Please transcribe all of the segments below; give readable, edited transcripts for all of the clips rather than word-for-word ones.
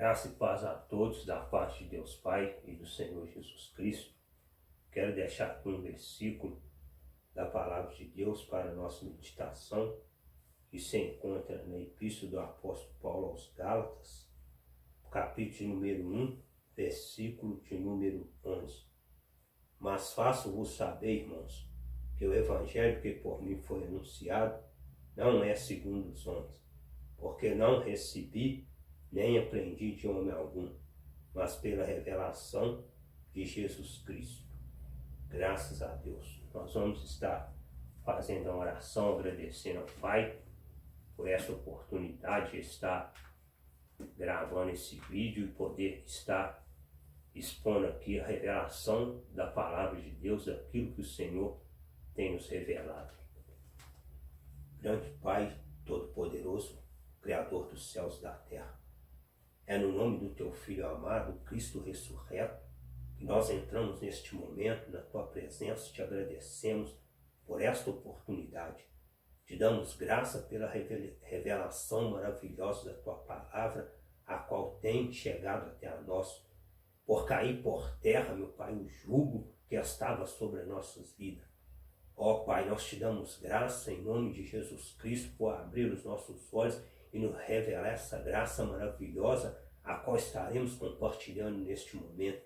Graça e paz a todos da parte de Deus Pai e do Senhor Jesus Cristo. Quero deixar aqui um versículo da palavra de Deus para a nossa meditação, que se encontra na Epístola do Apóstolo Paulo aos Gálatas, capítulo de número 1, versículo de número 11. Mas faço-vos saber, irmãos, que o Evangelho que por mim foi anunciado não é segundo os homens, porque não recebi nem aprendi de homem algum, mas pela revelação de Jesus Cristo. Graças a Deus. Nós vamos estar fazendo a oração, agradecendo ao Pai por essa oportunidade de estar gravando esse vídeo e poder estar expondo aqui a revelação da palavra de Deus, daquilo que o Senhor tem nos revelado. Grande Pai Todo-Poderoso, Criador dos céus e da terra, é no nome do Teu Filho amado, Cristo ressurreto, que nós entramos neste momento na Tua presença, te agradecemos por esta oportunidade. Te damos graça pela revelação maravilhosa da Tua palavra, a qual tem chegado até nós, por cair por terra, meu Pai, o jugo que estava sobre as nossas vidas. Ó Pai, nós te damos graça em nome de Jesus Cristo por abrir os nossos olhos e nos revelar essa graça maravilhosa a qual estaremos compartilhando neste momento.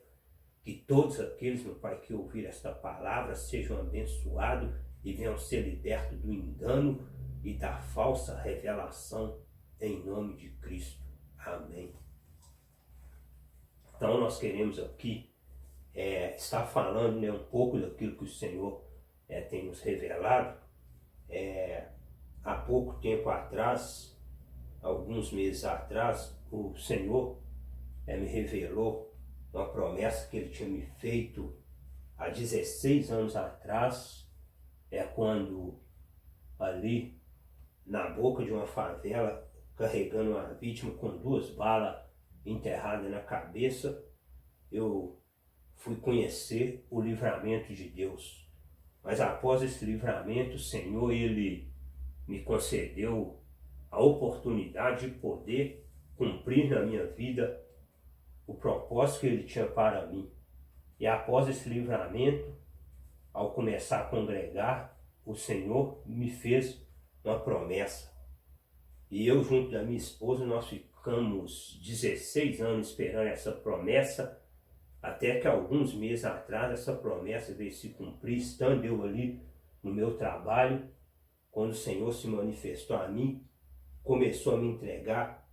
Que todos aqueles, meu Pai, que ouvirem esta palavra sejam abençoados e venham ser libertos do engano e da falsa revelação em nome de Cristo. Amém. Então nós queremos aqui estar falando um pouco daquilo que o Senhor tem nos revelado. Há pouco tempo atrás, alguns meses atrás, o Senhor me revelou uma promessa que Ele tinha me feito há 16 anos atrás, quando ali na boca de uma favela, carregando uma vítima com 2 balas enterradas na cabeça, eu fui conhecer o livramento de Deus. Mas após esse livramento, o Senhor, Ele me concedeu a oportunidade de poder cumprir na minha vida o propósito que Ele tinha para mim. E após esse livramento, ao começar a congregar, o Senhor me fez uma promessa. E eu, junto da minha esposa, nós ficamos 16 anos esperando essa promessa, até que alguns meses atrás essa promessa veio se cumprir, estando eu ali no meu trabalho, quando o Senhor se manifestou a mim, começou a me entregar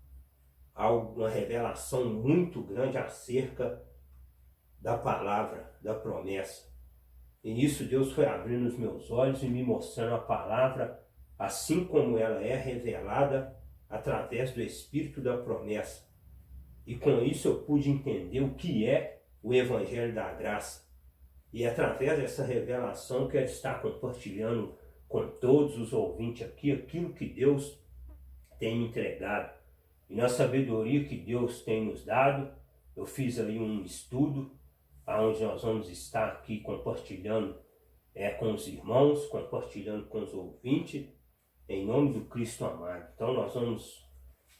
uma revelação muito grande acerca da palavra, da promessa. E nisso Deus foi abrindo os meus olhos e me mostrando a palavra assim como ela é revelada através do Espírito da promessa. E com isso eu pude entender o que é o Evangelho da Graça. E através dessa revelação eu quero estar compartilhando com todos os ouvintes aqui aquilo que Deus tem me entregado. E na sabedoria que Deus tem nos dado, eu fiz ali um estudo, onde nós vamos estar aqui compartilhando com os irmãos, compartilhando com os ouvintes, em nome do Cristo amado. Então nós vamos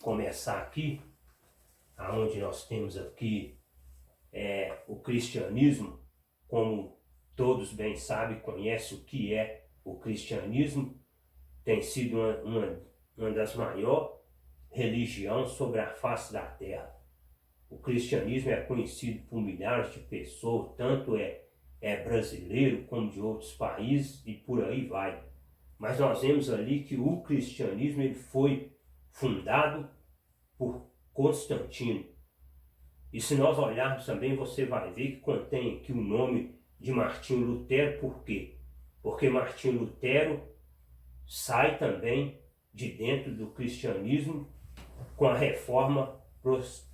começar aqui, onde nós temos aqui o cristianismo, como todos bem sabem, conhecem o que é o cristianismo, tem sido uma das maiores religiões sobre a face da terra. O cristianismo é conhecido por milhares de pessoas, tanto brasileiro como de outros países e por aí vai. Mas nós vemos ali que o cristianismo ele foi fundado por Constantino. E se nós olharmos também, você vai ver que contém aqui o nome de Martinho Lutero. Por quê? Porque Martinho Lutero sai também de dentro do cristianismo com a reforma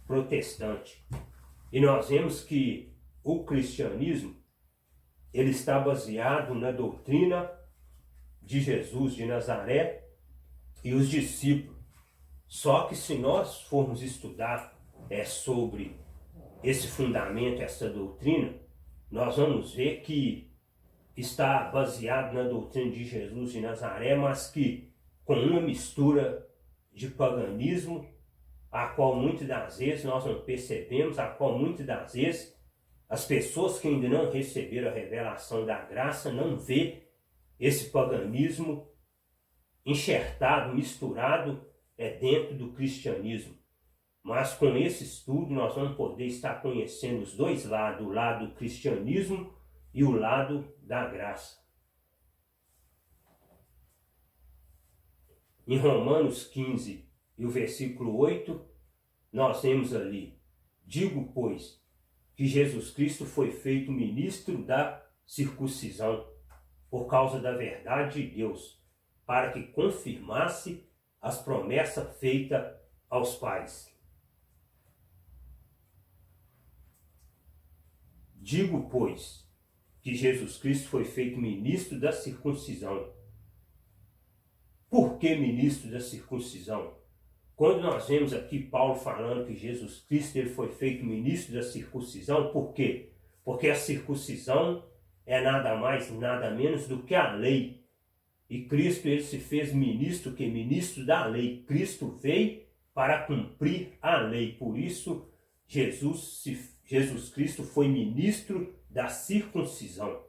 protestante. E nós vemos que o cristianismo ele está baseado na doutrina de Jesus de Nazaré e os discípulos. Só que se nós formos estudar sobre esse fundamento, essa doutrina, nós vamos ver que está baseado na doutrina de Jesus de Nazaré, mas que com uma mistura de paganismo a qual muitas das vezes nós não percebemos, a qual muitas das vezes as pessoas que ainda não receberam a revelação da graça não vê esse paganismo enxertado, misturado dentro do cristianismo. Mas com esse estudo nós vamos poder estar conhecendo os dois lados, o lado do cristianismo e o lado da graça. Em Romanos 15 e o versículo 8, nós temos ali: digo, pois, que Jesus Cristo foi feito ministro da circuncisão, por causa da verdade de Deus, para que confirmasse as promessas feitas aos pais. Digo, pois, que Jesus Cristo foi feito ministro da circuncisão. Por que ministro da circuncisão? Quando nós vemos aqui Paulo falando que Jesus Cristo ele foi feito ministro da circuncisão, por quê? Porque a circuncisão é nada mais, nada menos do que a lei. E Cristo ele se fez ministro, que ministro da lei. Cristo veio para cumprir a lei. Por isso, Jesus Cristo foi ministro da circuncisão.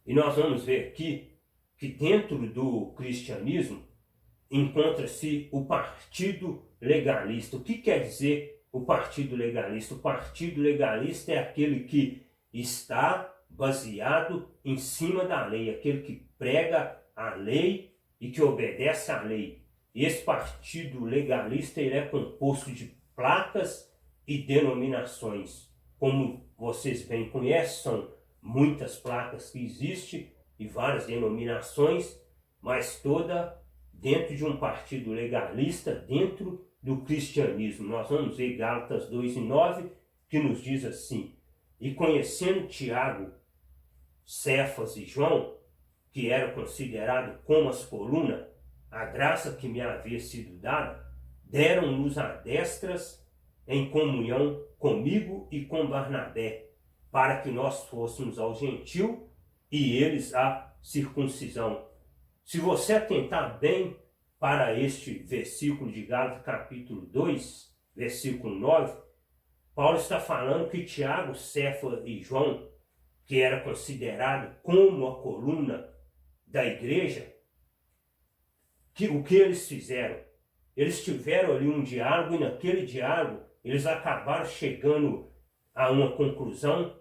E nós vamos ver aqui que dentro do cristianismo encontra-se o partido legalista. O que quer dizer o partido legalista? O partido legalista é aquele que está baseado em cima da lei, aquele que prega a lei e que obedece à lei. E esse partido legalista ele é composto de placas e denominações. Como vocês bem conhecem, são muitas placas que existem e várias denominações, mas toda dentro de um partido legalista, dentro do cristianismo. Nós vamos ver Gálatas 2:9, que nos diz assim: e conhecendo Tiago, Cefas e João, que eram considerados como as colunas, a graça que me havia sido dada, deram-nos a destras em comunhão comigo e com Barnabé, para que nós fôssemos ao gentil e eles à circuncisão. Se você atentar bem para este versículo de Gálatas capítulo 2, versículo 9, Paulo está falando que Tiago, Cefas e João, que era considerado como a coluna da igreja, o que eles fizeram? Eles tiveram ali um diálogo e naquele diálogo eles acabaram chegando a uma conclusão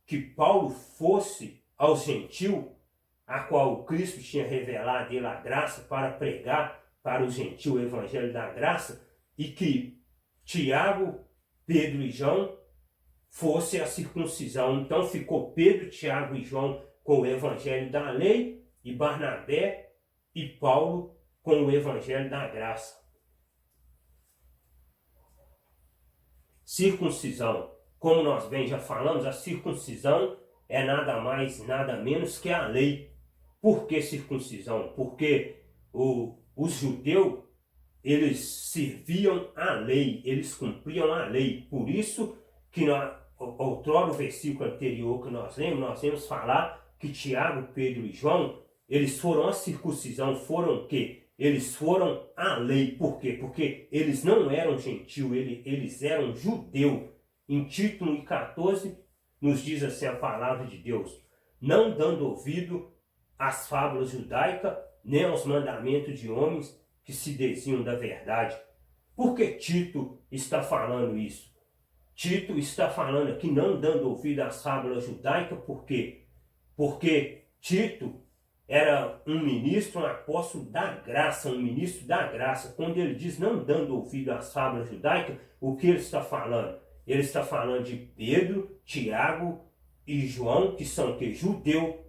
que Paulo fosse ao gentil, a qual Cristo tinha revelado ele a graça para pregar para o gentil o evangelho da graça, e que Tiago, Pedro e João fosse a circuncisão. Então ficou Pedro, Tiago e João com o evangelho da lei e Barnabé e Paulo com o evangelho da graça. Circuncisão. Como nós bem já falamos, a circuncisão é nada mais, nada menos que a lei. Por que circuncisão? Porque os judeus, eles serviam a lei, eles cumpriam a lei. Por isso que outrora o versículo anterior que nós lemos falar que Tiago, Pedro e João, eles foram a circuncisão, foram o quê? Eles foram a lei. Por quê? Porque eles não eram gentil, eles eram judeu. Em Tito 1:14 nos diz assim a palavra de Deus: não dando ouvido às fábulas judaicas, nem aos mandamentos de homens que se desviam da verdade. Por que Tito está falando isso? Tito está falando aqui não dando ouvido às fábulas judaicas, por quê? Porque Tito era um ministro, um apóstolo da graça, um ministro da graça. Quando ele diz não dando ouvido às fábulas judaicas, o que ele está falando? Ele está falando de Pedro, Tiago e João, que são que judeu,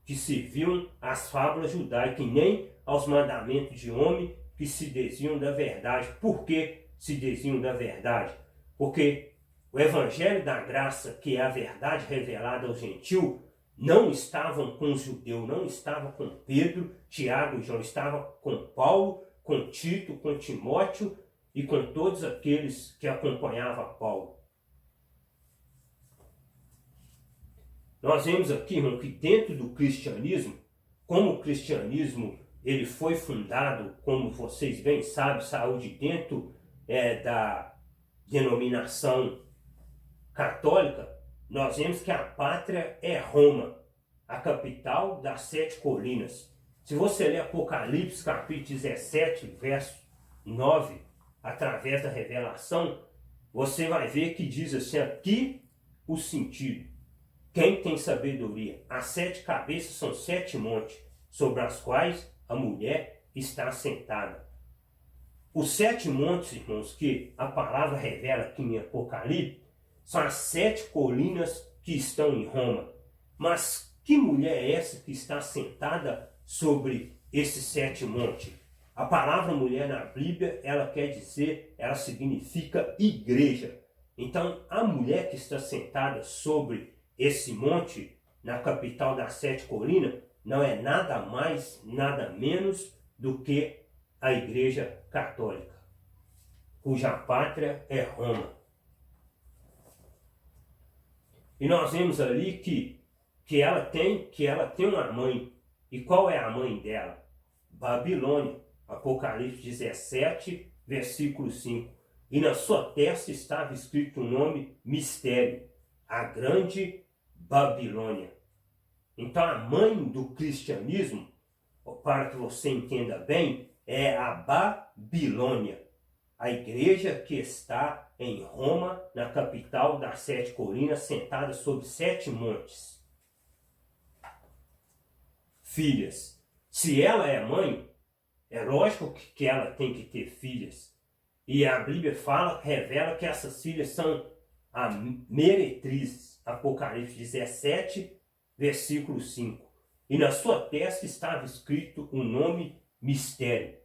que serviam às fábulas judaicas e nem aos mandamentos de homem que se desviam da verdade. Por que se desviam da verdade? Porque o evangelho da graça, que é a verdade revelada ao gentil, não estavam com os judeus, não estava com Pedro, Tiago e João, estava com Paulo, com Tito, com Timóteo e com todos aqueles que acompanhavam Paulo. Nós vemos aqui, irmão, que dentro do cristianismo, como o cristianismo ele foi fundado, como vocês bem sabem, saiu de dentro da denominação católica, nós vemos que a pátria é Roma, a capital das 7 colinas. Se você ler Apocalipse capítulo 17, verso 9, através da revelação, você vai ver que diz assim, aqui o sentido. Quem tem sabedoria? As 7 cabeças são 7 montes, sobre as quais a mulher está sentada. Os 7 montes, irmãos, que a palavra revela aqui em Apocalipse, são as 7 colinas que estão em Roma. Mas que mulher é essa que está sentada sobre esses 7 montes? A palavra mulher na Bíblia, ela quer dizer, ela significa igreja. Então, a mulher que está sentada sobre esse monte, na capital das 7 colinas, não é nada mais, nada menos do que a Igreja Católica, cuja pátria é Roma. E nós vemos ali que ela tem uma mãe. E qual é a mãe dela? Babilônia. Apocalipse 17, versículo 5. E na sua testa estava escrito o nome mistério, a grande Babilônia. Então a mãe do cristianismo, para que você entenda bem, é a Babilônia, a igreja que está em Roma, na capital das 7 colinas, sentada sobre 7 montes. Filhas. Se ela é mãe, é lógico que ela tem que ter filhas. E a Bíblia revela que essas filhas são a meretrizes. Apocalipse 17, versículo 5. E na sua testa estava escrito o nome mistério,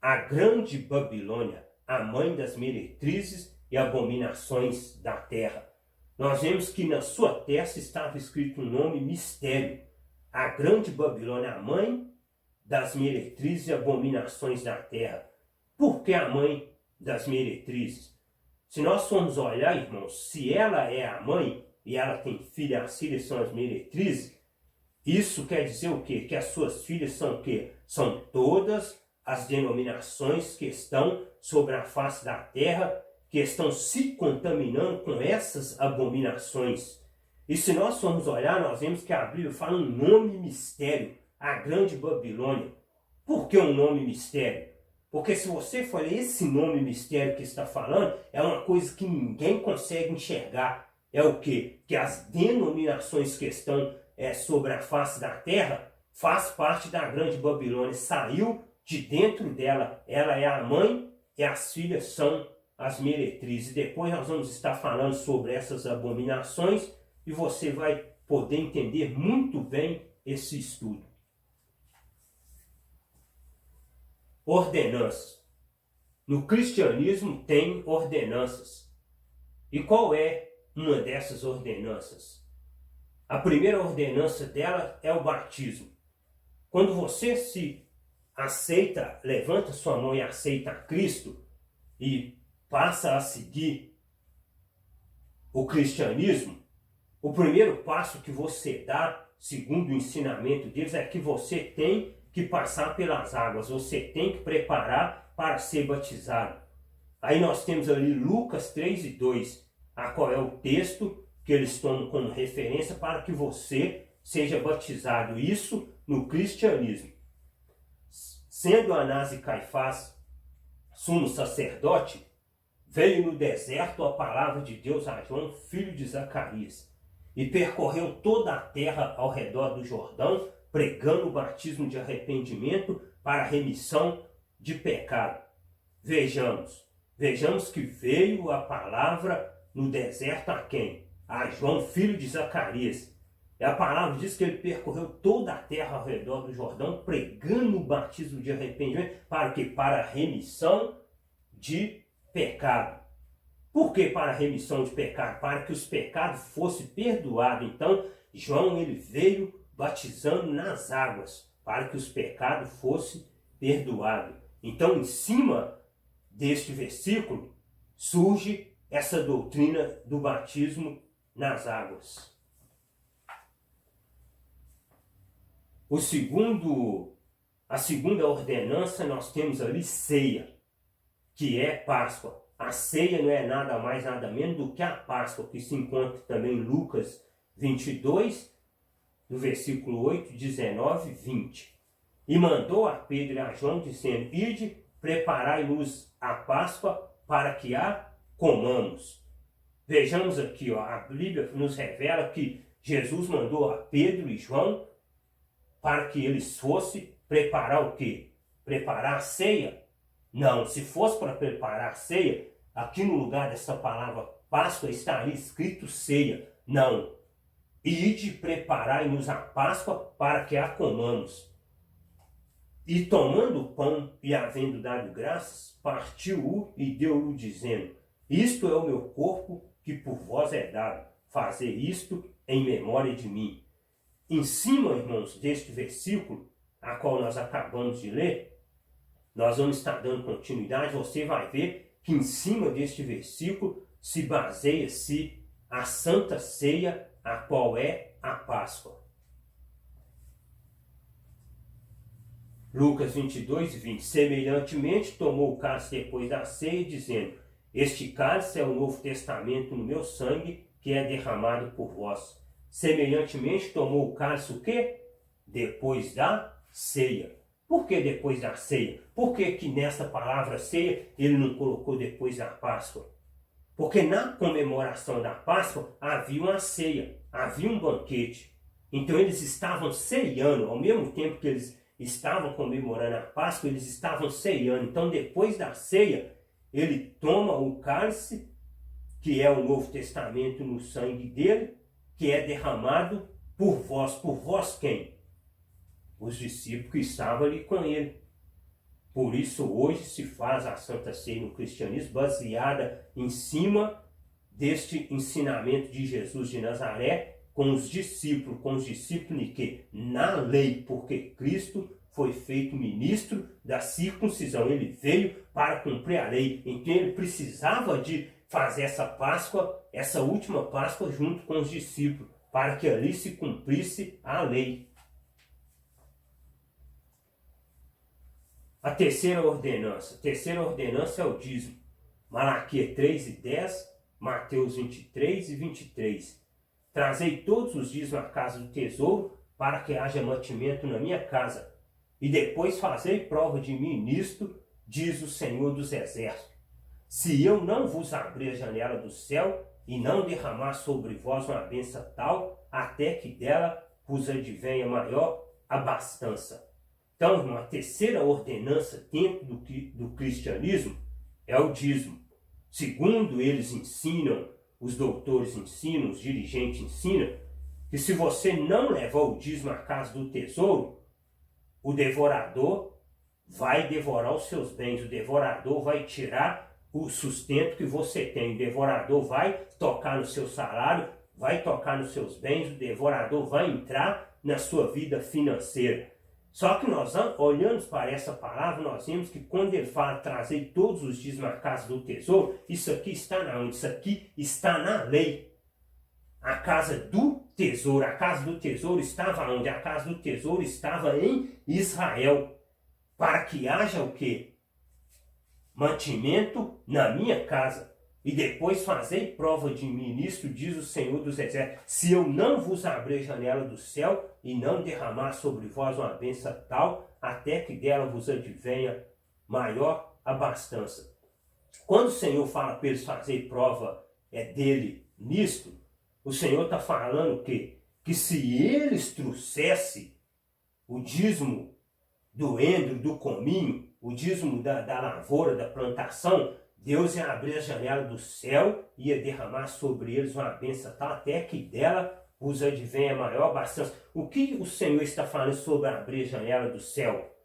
a grande Babilônia, a mãe das meretrizes e abominações da terra. Nós vemos que na sua testa estava escrito o nome mistério, a grande Babilônia, a mãe das meretrizes e abominações da terra. Por que a mãe das meretrizes? Se nós formos olhar, irmãos, se ela é a mãe e ela tem filha, as filhas são as meretrizes, isso quer dizer o quê? Que as suas filhas são o quê? São todas as denominações que estão sobre a face da terra, que estão se contaminando com essas abominações. E se nós formos olhar, nós vemos que a Bíblia fala um nome mistério, a grande Babilônia. Por que um nome mistério? Porque se você for ler esse nome mistério que está falando, é uma coisa que ninguém consegue enxergar. É o quê? Que as denominações que estão sobre a face da terra faz parte da grande Babilônia. Saiu de dentro dela. Ela é a mãe e as filhas são as meretrizes. Depois nós vamos estar falando sobre essas abominações e você vai poder entender muito bem esse estudo. Ordenanças. No cristianismo tem ordenanças. E qual é uma dessas ordenanças? A primeira ordenança dela é o batismo. Quando você se aceita, levanta sua mão e aceita a Cristo e passa a seguir o cristianismo, o primeiro passo que você dá, segundo o ensinamento deles, é que você tem que passar pelas águas, você tem que preparar para ser batizado. Aí nós temos ali Lucas 3:2, a qual é o texto que eles tomam como referência para que você seja batizado. Isso no cristianismo. Sendo Anás e Caifás sumo sacerdote, veio no deserto a palavra de Deus a João, filho de Zacarias, e percorreu toda a terra ao redor do Jordão, pregando o batismo de arrependimento para a remissão de pecado. Vejamos que veio a palavra no deserto a quem? A João, filho de Zacarias. E a palavra diz que ele percorreu toda a terra ao redor do Jordão, pregando o batismo de arrependimento. Para quê? Para a remissão de pecado. Por que para a remissão de pecado? Para que os pecados fossem perdoados. Então, João ele veio batizando nas águas, para que os pecados fossem perdoados. Então, em cima deste versículo, surge essa doutrina do batismo nas águas. O segundo A segunda ordenança, nós temos ali ceia, que é Páscoa. A ceia não é nada mais, nada menos do que a Páscoa, que se encontra também em Lucas 22, do versículo 8, 19 e 20. E mandou a Pedro e a João, dizendo: ide, preparai-nos a Páscoa para que a comamos. Vejamos aqui, a Bíblia nos revela que Jesus mandou a Pedro e João para que eles fossem preparar o quê? Preparar a ceia? Não, se fosse para preparar a ceia, aqui no lugar dessa palavra Páscoa estaria escrito ceia. Não. Ide, preparai-nos a Páscoa para que a comamos. E tomando o pão e havendo dado graças, partiu-o e deu-o, dizendo: isto é o meu corpo que por vós é dado. Fazer isto em memória de mim. Em cima, irmãos, deste versículo, a qual nós acabamos de ler, nós vamos estar dando continuidade. Você vai ver que em cima deste versículo se baseia-se a Santa Ceia, a qual é a Páscoa. Lucas 22, 20. Semelhantemente, tomou o cálice depois da ceia, dizendo: este cálice é o novo testamento no meu sangue, que é derramado por vós. Semelhantemente, tomou o cálice o quê? Depois da ceia. Por que depois da ceia? Por que nessa palavra ceia ele não colocou depois da Páscoa? Porque na comemoração da Páscoa havia uma ceia, havia um banquete. Então eles estavam ceando, ao mesmo tempo que eles estavam comemorando a Páscoa, eles estavam ceando. Então depois da ceia, ele toma o cálice, que é o Novo Testamento no sangue dele, que é derramado por vós. Por vós quem? Os discípulos que estavam ali com ele. Por isso hoje se faz a Santa Ceia no cristianismo baseada em cima deste ensinamento de Jesus de Nazaré com os discípulos de quê? Na lei, porque Cristo foi feito ministro da circuncisão. Ele veio para cumprir a lei. Então ele precisava de fazer essa Páscoa, essa última Páscoa junto com os discípulos, para que ali se cumprisse a lei. A terceira ordenança é o dízimo. Malaquias 3 e 10, Mateus 23 e 23. Trazei todos os dízimos à casa do tesouro, para que haja mantimento na minha casa. E depois fazei prova de mim nisto, diz o Senhor dos Exércitos. Se eu não vos abrir a janela do céu, e não derramar sobre vós uma bênção tal, até que dela vos advenha maior abastança. Então, uma terceira ordenança dentro do cristianismo é o dízimo. Segundo eles ensinam, os doutores ensinam, os dirigentes ensinam, que se você não levar o dízimo à casa do tesouro, o devorador vai devorar os seus bens, o devorador vai tirar o sustento que você tem, o devorador vai tocar no seu salário, vai tocar nos seus bens, o devorador vai entrar na sua vida financeira. Só que nós olhando para essa palavra, nós vemos que quando ele fala trazer todos os dízimos à casa do tesouro, isso aqui está na onde? Isso aqui está na lei. A casa do tesouro. A casa do tesouro estava onde? A casa do tesouro estava em Israel. Para que haja o quê? Mantimento na minha casa. E depois fazei prova de mim nisto, diz o Senhor dos Exércitos, se eu não vos abrir a janela do céu e não derramar sobre vós uma bênção tal, até que dela vos advenha maior abastança. Quando o Senhor fala para eles fazer prova dele nisto, o Senhor está falando o quê? Que se eles trouxessem o dízimo do endro, do cominho, o dízimo da lavoura, da plantação, Deus ia abrir a janela do céu e ia derramar sobre eles uma bênção tal, até que dela vos advenha maior abastança. O que o Senhor está falando sobre abrir a janela do céu?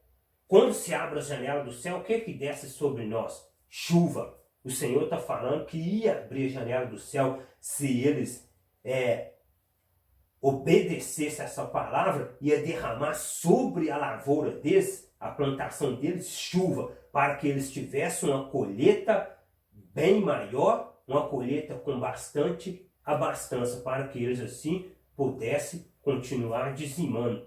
Quando se abre a janela do céu, o que que desce sobre nós? Chuva. O Senhor está falando que ia abrir a janela do céu se eles obedecessem essa palavra, ia derramar sobre a lavoura deles, a plantação deles, chuva, para que eles tivessem uma colheita bem maior, uma colheita com bastante abastança, para que eles assim pudessem continuar dizimando.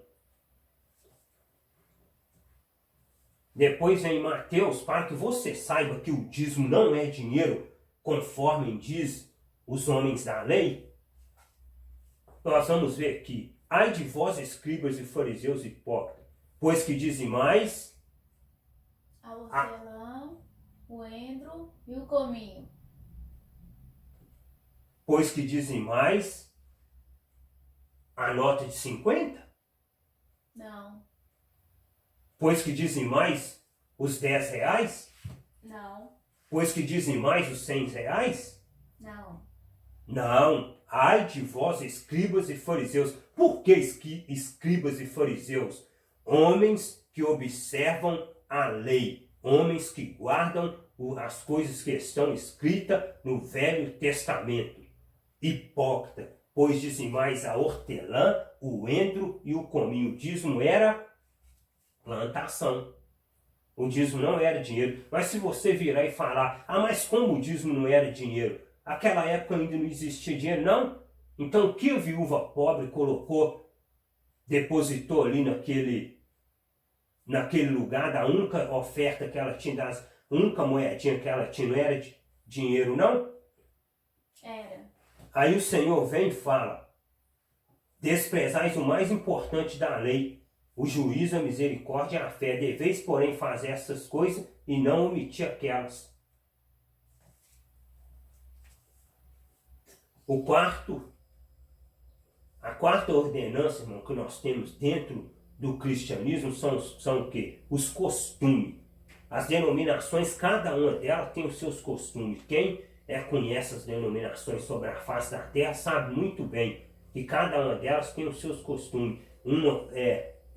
Depois vem Mateus, para que você saiba que o dízimo não é dinheiro, conforme diz os homens da lei. Nós vamos ver aqui. Ai de vós, escribas e fariseus hipócritas, pois que dizimais a hortelã, o endro e o cominho. Pois que dizimais a nota de 50? Não. Pois que dizimais os 10 reais? Não. Pois que dizimais os 100 reais? Não. Não. Ai de vós, escribas e fariseus. Por que escribas e fariseus? Homens que observam a lei. Homens que guardam as coisas que estão escritas no Velho Testamento. Hipócrita, pois dizimais a hortelã, o endro e o cominho. O dízimo era plantação. O dízimo não era dinheiro. Mas se você virar e falar, mas como o dízimo não era dinheiro? Aquela época ainda não existia dinheiro, não? Então o que a viúva pobre colocou, depositou ali naquele lugar, da única oferta que ela tinha, das única moedinha que ela tinha, não era dinheiro, não? Era. Aí o Senhor vem e fala, desprezais o mais importante da lei, o juízo, a misericórdia e a fé. Deveis, porém, fazer essas coisas e não omitir aquelas. A quarta ordenança, irmão, que nós temos dentro do cristianismo são o quê? Os costumes. As denominações, cada uma delas tem os seus costumes. Quem conhece as denominações sobre a face da terra sabe muito bem que cada uma delas tem os seus costumes. Uma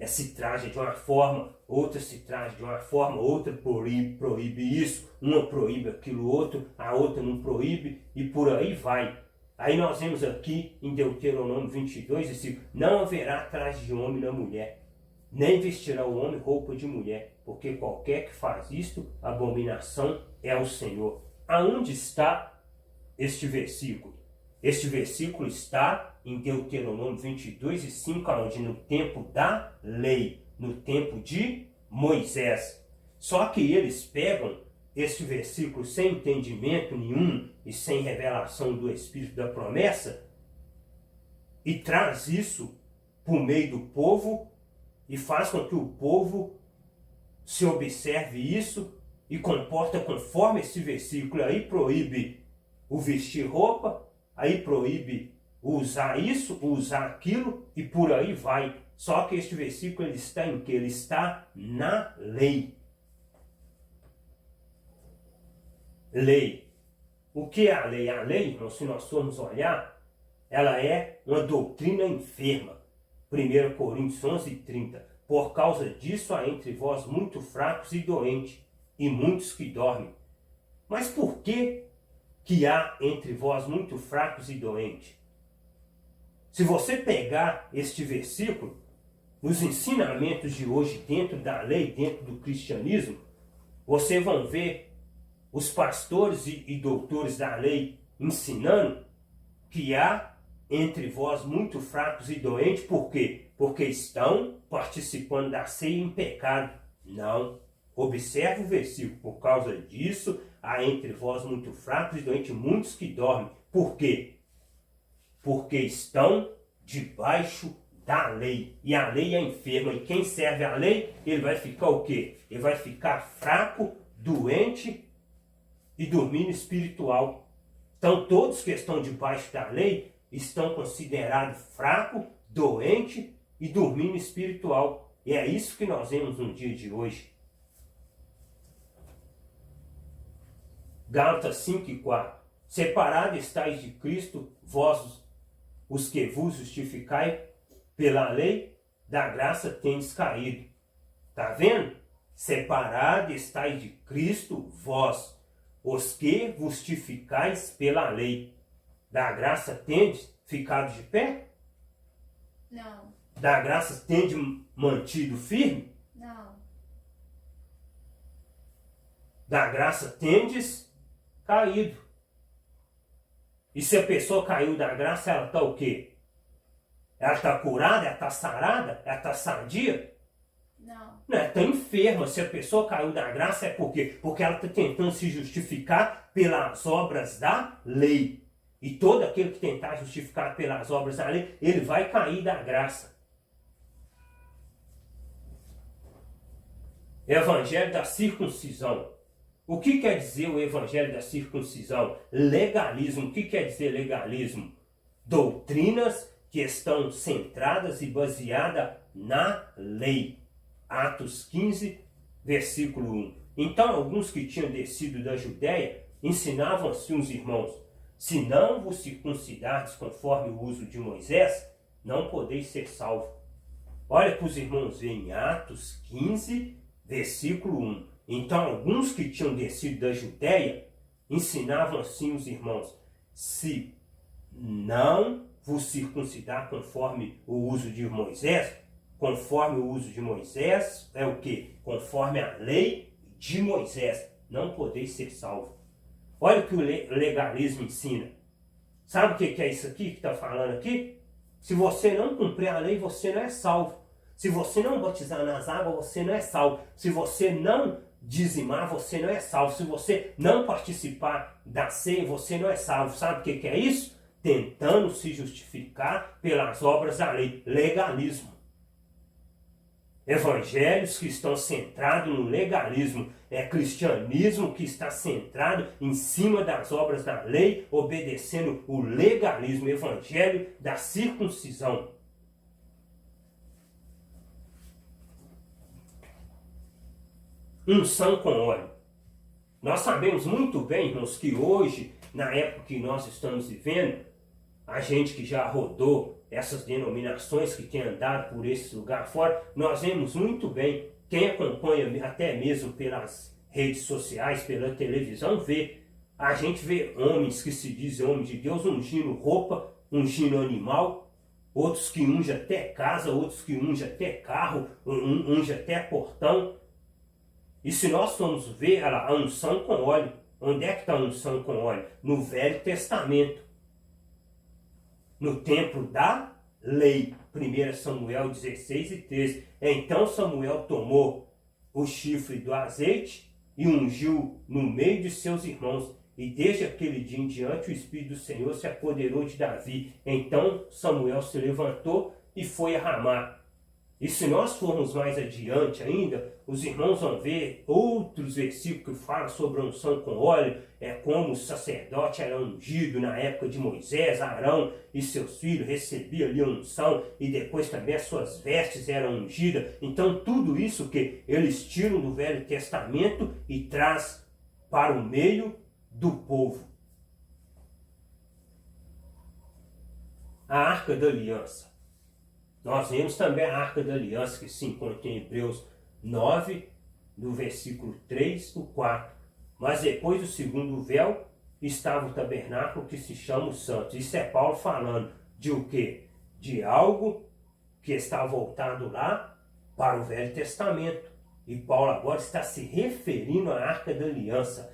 se traja de uma forma, outra se traja de uma forma, outra proíbe isso, uma proíbe aquilo outro, a outra não proíbe e por aí vai. Aí nós vemos aqui em Deuteronômio 22, esse, não haverá traje de homem na mulher, nem vestirá o homem roupa de mulher, porque qualquer que faz isto, abominação é ao Senhor. Aonde está este versículo? Este versículo está em Deuteronômio 22 e 5, onde no tempo da lei, no tempo de Moisés. Só que eles pegam este versículo sem entendimento nenhum e sem revelação do Espírito da promessa e traz isso por meio do povo e faz com que o povo se observe isso e comporta conforme esse versículo. Aí proíbe o vestir roupa, aí proíbe usar isso, usar aquilo e por aí vai. Só que este versículo ele está em que? Ele está na lei. Lei. O que é a lei? A lei, irmão, se nós formos olhar, ela é uma doutrina enferma. 1 Coríntios 11:30. Por causa disso há entre vós muito fracos e doentes, e muitos que dormem. Mas por que há entre vós muito fracos e doentes? Se você pegar este versículo, nos ensinamentos de hoje, dentro da lei, dentro do cristianismo, você vão ver os pastores e doutores da lei ensinando que há entre vós muito fracos e doentes. Por quê? Porque estão participando da ceia em pecado. Não. Observe o versículo. Por causa disso, há entre vós muito fracos e doentes, muitos que dormem. Por quê? Porque estão debaixo da lei. E a lei é enferma. E quem serve a lei, ele vai ficar o quê? Ele vai ficar fraco, doente e dormindo espiritual. Então todos que estão debaixo da lei estão considerados fracos, doentes e dormindo espiritual. E é isso que nós vemos no dia de hoje. Gálatas 5:4. Separado estáis de Cristo, vós os que vos justificai pela lei, da graça tendes caído. Tá vendo? Separado estáis de Cristo, vós os que vos justificais pela lei. Da graça tendes ficado de pé? Não. Da graça tendes mantido firme? Não. Da graça tendes caído. E se a pessoa caiu da graça, ela está o quê? Ela está curada? Ela está sarada? Ela está sadia? Não. Não, está enferma. Se a pessoa caiu da graça é por quê? Porque ela está tentando se justificar pelas obras da lei. E todo aquele que tentar justificar pelas obras da lei, ele vai cair da graça. Evangelho da circuncisão. O que quer dizer o evangelho da circuncisão? Legalismo. O que quer dizer legalismo? Doutrinas que estão centradas e baseadas na lei. Atos 15, versículo 1. Então, alguns que tinham descido da Judéia ensinavam assim os irmãos: se não vos circuncidardes conforme o uso de Moisés, não podeis ser salvos. Olha para os irmãos verem em Atos 15, versículo 1. Então, alguns que tinham descido da Judéia ensinavam assim os irmãos: se não vos circuncidar conforme o uso de Moisés, conforme o uso de Moisés é o quê? Conforme a lei de Moisés, não podeis ser salvos. Olha o que o legalismo ensina. Sabe o que é isso aqui que está falando aqui? Se você não cumprir a lei, você não é salvo. Se você não batizar nas águas, você não é salvo. Se você não dizimar, você não é salvo. Se você não participar da ceia, você não é salvo. Sabe o que é isso? Tentando se justificar pelas obras da lei. Legalismo. Evangelhos que estão centrados no legalismo. É cristianismo que está centrado em cima das obras da lei, obedecendo o legalismo. Evangelho da circuncisão. Unção com óleo. Nós sabemos muito bem, irmãos, que hoje, na época que nós estamos vivendo, a gente que já rodou essas denominações, que tem andado por esse lugar fora, nós vemos muito bem, quem acompanha até mesmo pelas redes sociais, pela televisão, a gente vê homens que se dizem homens de Deus ungindo roupa, ungindo animal, outros que ungem até casa, outros que ungem até carro, ungem até portão. E se nós formos ver a unção com óleo, onde é que está a unção com óleo? No Velho Testamento. No templo da lei. 1 Samuel 16 e 13. Então Samuel tomou o chifre do azeite e ungiu no meio de seus irmãos. E desde aquele dia em diante o Espírito do Senhor se apoderou de Davi. Então Samuel se levantou e foi a Ramá. E se nós formos mais adiante ainda, os irmãos vão ver outros versículos que falam sobre a unção com óleo, como o sacerdote era ungido na época de Moisés, Arão e seus filhos recebiam ali a unção, e depois também as suas vestes eram ungidas. Então tudo isso que eles tiram do Velho Testamento e traz para o meio do povo. A Arca da Aliança. Nós vemos também a Arca da Aliança que se encontra em Hebreus 9, do versículo 3 ao 4. Mas depois do segundo véu estava o tabernáculo que se chama o Santo. Isso é Paulo falando de o quê? De algo que está voltado lá para o Velho Testamento. E Paulo agora está se referindo à Arca da Aliança,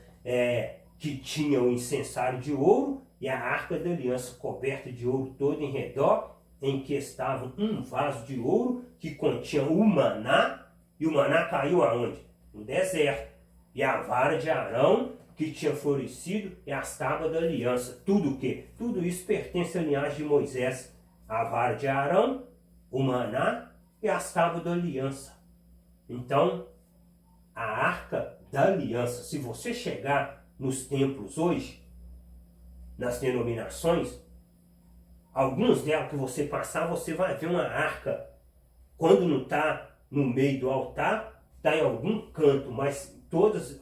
que tinha o incensário de ouro e a Arca da Aliança coberta de ouro todo em redor, em que estava um vaso de ouro que continha o maná, e o maná caiu aonde? No deserto. E a vara de Arão, que tinha florescido, e as tábuas da aliança. Tudo o quê? Tudo isso pertence à linhagem de Moisés. A vara de Arão, o maná e as tábuas da aliança. Então, a Arca da Aliança, se você chegar nos templos hoje, nas denominações, alguns delas que você passar, você vai ver uma arca. Quando não está no meio do altar, está em algum canto, mas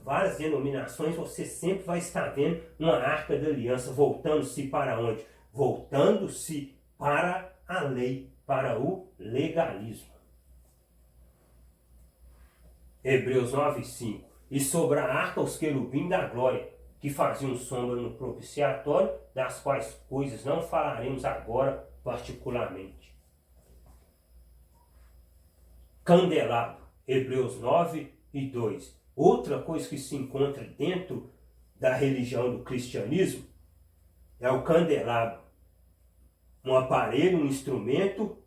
várias denominações, você sempre vai estar vendo uma Arca da Aliança, voltando-se para onde? Voltando-se para a lei, para o legalismo. Hebreus 9:5. E sobre a arca os querubins da glória, que faziam sombra no propiciatório, das quais coisas não falaremos agora particularmente. Candelabro, Hebreus 9:2. Outra coisa que se encontra dentro da religião do cristianismo é o candelabro. Um aparelho, um instrumento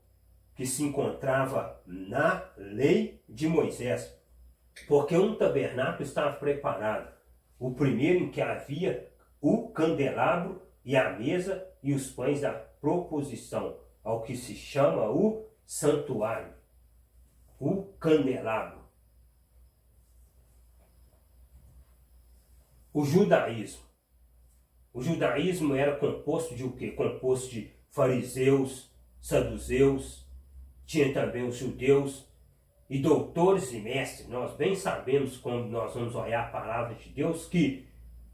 que se encontrava na lei de Moisés, porque um tabernáculo estava preparado, o primeiro em que havia o candelabro e a mesa e os pães da proposição, ao que se chama o santuário, o candelabro. O judaísmo. O judaísmo era composto de o quê? Composto de fariseus, saduceus, tinha também os judeus e doutores e mestres. Nós bem sabemos, quando nós vamos olhar a palavra de Deus, que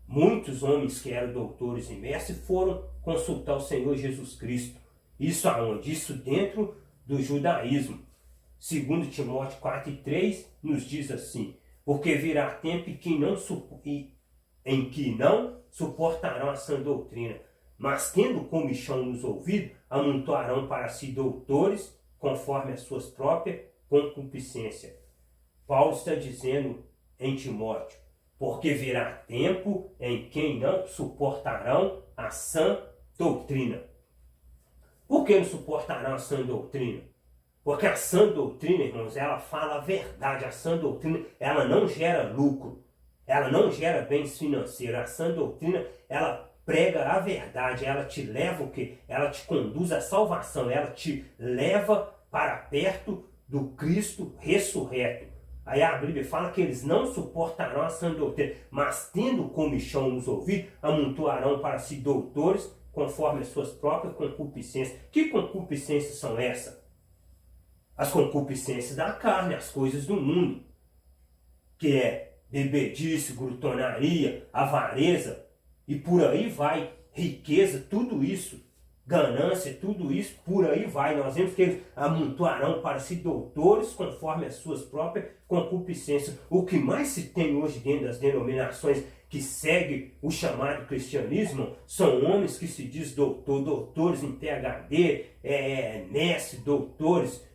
muitos homens que eram doutores e mestres foram consultar o Senhor Jesus Cristo. Isso aonde? Isso dentro do judaísmo. Segundo Timóteo 4:3 nos diz assim: porque virá tempo em que não suportarão a sã doutrina, mas tendo comichão nos ouvidos, amontoarão para si doutores, conforme as suas próprias concupiscências. Paulo está dizendo em Timóteo, porque virá tempo em que não suportarão a sã doutrina. Por que não suportarão a sã doutrina? Porque a sã doutrina, irmãos, ela fala a verdade. A sã doutrina, ela não gera lucro. Ela não gera bens financeiros. A sã doutrina, ela prega a verdade. Ela te leva o quê? Ela te conduz à salvação. Ela te leva para perto do Cristo ressurreto. Aí a Bíblia fala que eles não suportarão a sã doutrina, mas tendo comichão nos ouvidos, amontoarão para si doutores, conforme as suas próprias concupiscências. Que concupiscências são essas? As concupiscências da carne, as coisas do mundo, que é bebedice, glutonaria, avareza, e por aí vai, riqueza, tudo isso, ganância, tudo isso, por aí vai. Nós vemos que eles amontoarão para si doutores conforme as suas próprias concupiscências. O que mais se tem hoje dentro das denominações que seguem o chamado cristianismo são homens que se diz doutores em PhD, mestre, doutores,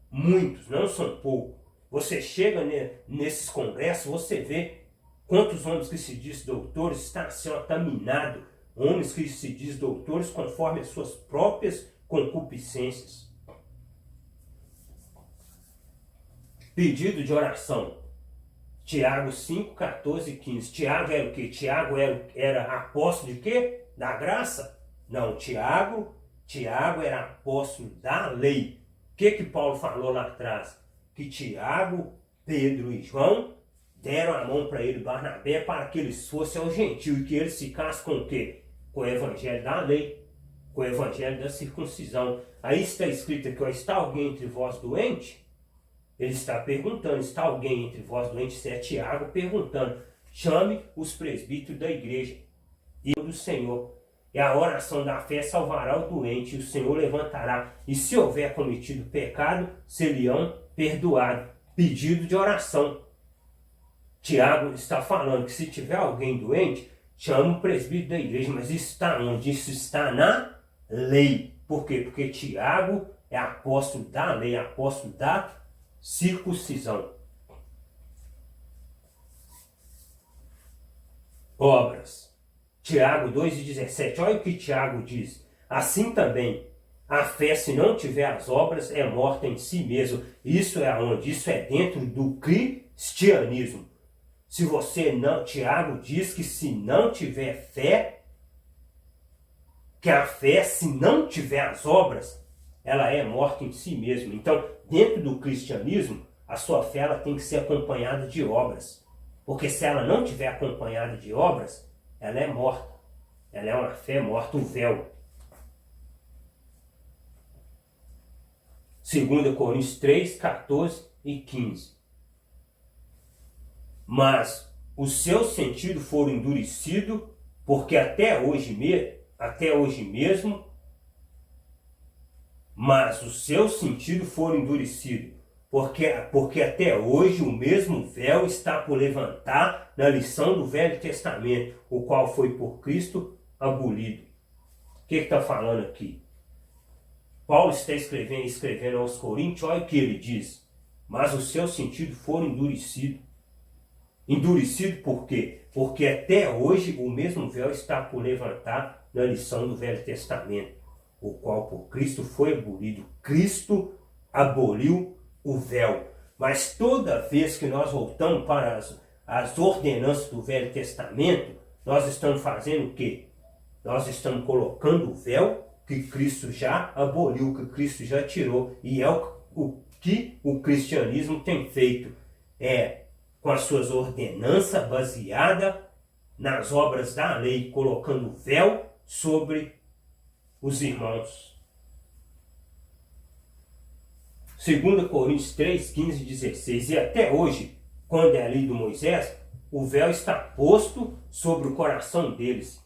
muitos, não são poucos. Você chega nesses congressos, você vê quantos homens que se diz doutores estão assim, contaminados. Homens que se diz doutores conforme as suas próprias concupiscências. Pedido de oração. Tiago 5, 14 e 15. Tiago era o quê? Tiago era apóstolo de quê? Da graça? Não, Tiago era apóstolo da lei. O que Paulo falou lá atrás? Que Tiago, Pedro e João deram a mão para ele, Barnabé, para que eles fossem ao gentio e que eles ficassem com o quê? Com o evangelho da lei, com o evangelho da circuncisão. Aí está escrito aqui, ó, está alguém entre vós doente? Ele está perguntando, está alguém entre vós doente? Isso é Tiago perguntando. Chame os presbíteros da igreja e do Senhor. E a oração da fé salvará o doente, e o Senhor levantará. E se houver cometido pecado, ser-lhe-ão perdoado. Pedido de oração. Tiago está falando que se tiver alguém doente, chama o presbítero da igreja. Mas isso está onde? Isso está na lei. Por quê? Porque Tiago é apóstolo da lei, apóstolo da circuncisão. Obras. Tiago 2,17. Olha o que Tiago diz. Assim também, a fé, se não tiver as obras, é morta em si mesmo. Isso é onde? Isso é dentro do cristianismo. Se você não, Tiago diz que se não tiver fé, que a fé, se não tiver as obras, ela é morta em si mesma. Então, dentro do cristianismo, a sua fé ela tem que ser acompanhada de obras. Porque se ela não tiver acompanhada de obras, ela é morta. Ela é uma fé morta, o véu. 2 Coríntios 3, 14 e 15. Mas os seus sentidos foram endurecidos, porque até hoje mesmo, mas os seus sentidos foram endurecidos, porque até hoje o mesmo véu está por levantar na lição do Velho Testamento, o qual foi por Cristo abolido. O que está falando aqui? Paulo está escrevendo aos Coríntios, olha o que ele diz. Mas os seus sentidos foram endurecidos. Endurecido por quê? Porque até hoje o mesmo véu está por levantar na lição do Velho Testamento. o qual por Cristo foi abolido. Cristo aboliu o véu. Mas toda vez que nós voltamos para as ordenanças do Velho Testamento, nós estamos fazendo o quê? Nós estamos colocando o véu que Cristo já aboliu, que Cristo já tirou. E é o que o cristianismo tem feito. Com as suas ordenanças baseadas nas obras da lei, colocando véu sobre os irmãos. 2 Coríntios 3, 15 e 16. E até hoje, quando é a lei do Moisés, o véu está posto sobre o coração deles.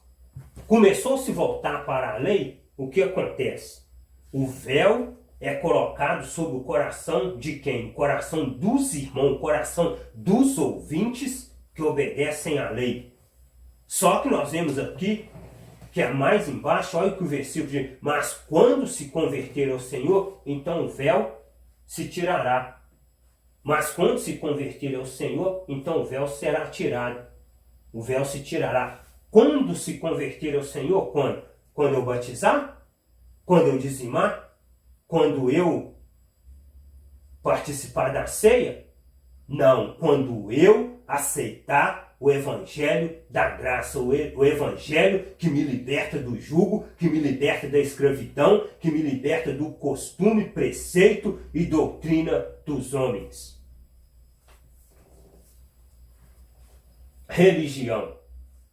Começou a se voltar para a lei, o que acontece? O véu é colocado sobre o coração de quem? O coração dos irmãos, o coração dos ouvintes que obedecem à lei. Só que nós vemos aqui, que é mais embaixo, olha o que o versículo diz: mas quando se converter ao Senhor, então o véu se tirará. Mas quando se converter ao Senhor, então o véu será tirado. O véu se tirará. Quando se converter ao Senhor? Quando? Quando eu batizar? Quando eu dizimar? Quando eu participar da ceia? Não, quando eu aceitar o evangelho da graça, o evangelho que me liberta do jugo, que me liberta da escravidão, que me liberta do costume, preceito e doutrina dos homens. Religião.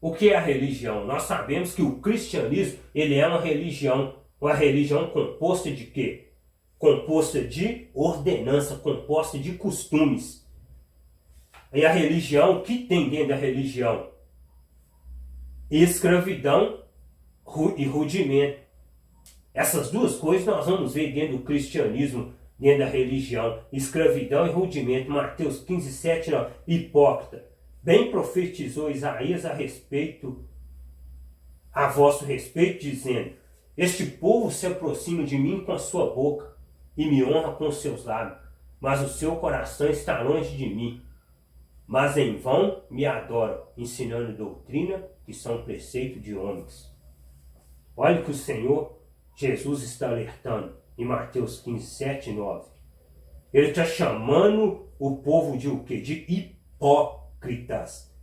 O que é a religião? Nós sabemos que o cristianismo, ele é uma religião composta de quê? Composta de ordenança, composta de costumes. E a religião, o que tem dentro da religião? Escravidão e rudimento. Essas duas coisas nós vamos ver dentro do cristianismo, dentro da religião. Escravidão e rudimento. Mateus 15, 7, 9. Hipócrita. Bem profetizou Isaías a vosso respeito, dizendo: este povo se aproxima de mim com a sua boca e me honra com os seus lábios, mas o seu coração está longe de mim. Mas em vão me adoram, ensinando doutrina que são preceito de homens. Olha o que o Senhor Jesus está alertando em Mateus 15, 7 e 9. Ele está chamando o povo de o quê? De hipócritas.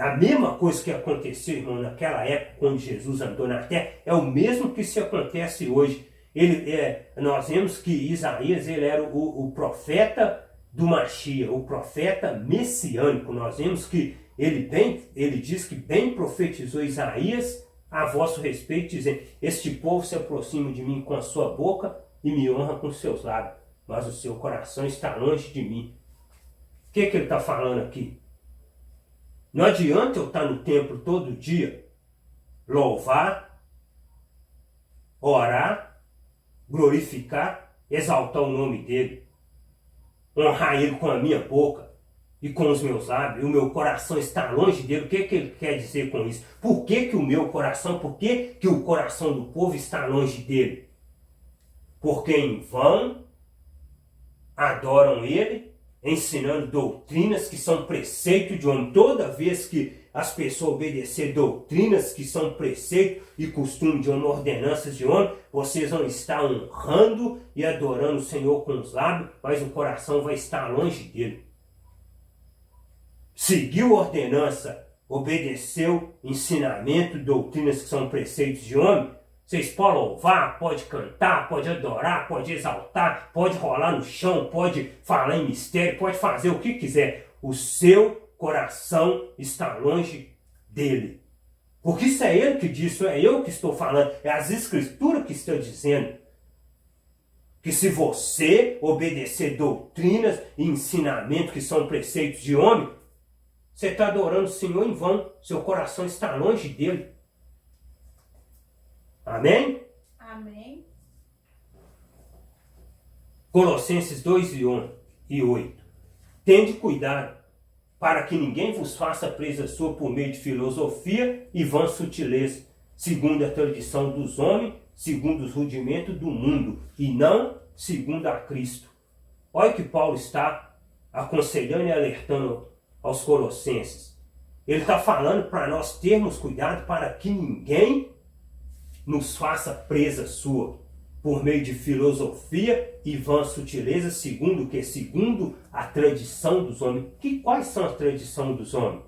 A mesma coisa que aconteceu, irmão, naquela época, quando Jesus andou na terra, é o mesmo que se acontece hoje. Nós vemos que Isaías ele era o profeta do Mashiach, o profeta messiânico. Nós vemos que ele diz que bem profetizou Isaías a vosso respeito, dizendo: este povo se aproxima de mim com a sua boca e me honra com seus lábios, mas o seu coração está longe de mim. O que ele está falando aqui? Não adianta eu estar no templo todo dia, louvar, orar, glorificar, exaltar o nome dele, honrar ele com a minha boca e com os meus lábios, e o meu coração está longe dele. O que ele quer dizer com isso? Por que o meu coração, por que o coração do povo está longe dele? Porque em vão adoram ele, ensinando doutrinas que são preceito de homem. Toda vez que as pessoas obedecer doutrinas que são preceito e costume de homem, ordenanças de homem, vocês vão estar honrando e adorando o Senhor com os lábios, mas o coração vai estar longe dele. Seguiu ordenança, obedeceu ensinamento, doutrinas que são preceitos de homem, vocês podem louvar, pode cantar, pode adorar, pode exaltar, pode rolar no chão, pode falar em mistério, pode fazer o que quiser. O seu coração está longe dele. Porque isso é ele que diz, não é eu que estou falando, é as escrituras que estão dizendo. Que se você obedecer doutrinas e ensinamentos que são preceitos de homem, você está adorando o Senhor em vão, seu coração está longe dele. Amém? Amém. Colossenses 2 e 8. Tende cuidado, para que ninguém vos faça presa sua por meio de filosofia e vã sutileza, segundo a tradição dos homens, segundo os rudimentos do mundo, e não segundo a Cristo. Olha o que Paulo está aconselhando e alertando aos Colossenses. Ele está falando para nós termos cuidado para que ninguém nos faça presa sua, por meio de filosofia e vã sutileza, segundo o que? Segundo a tradição dos homens. Quais são as tradições dos homens?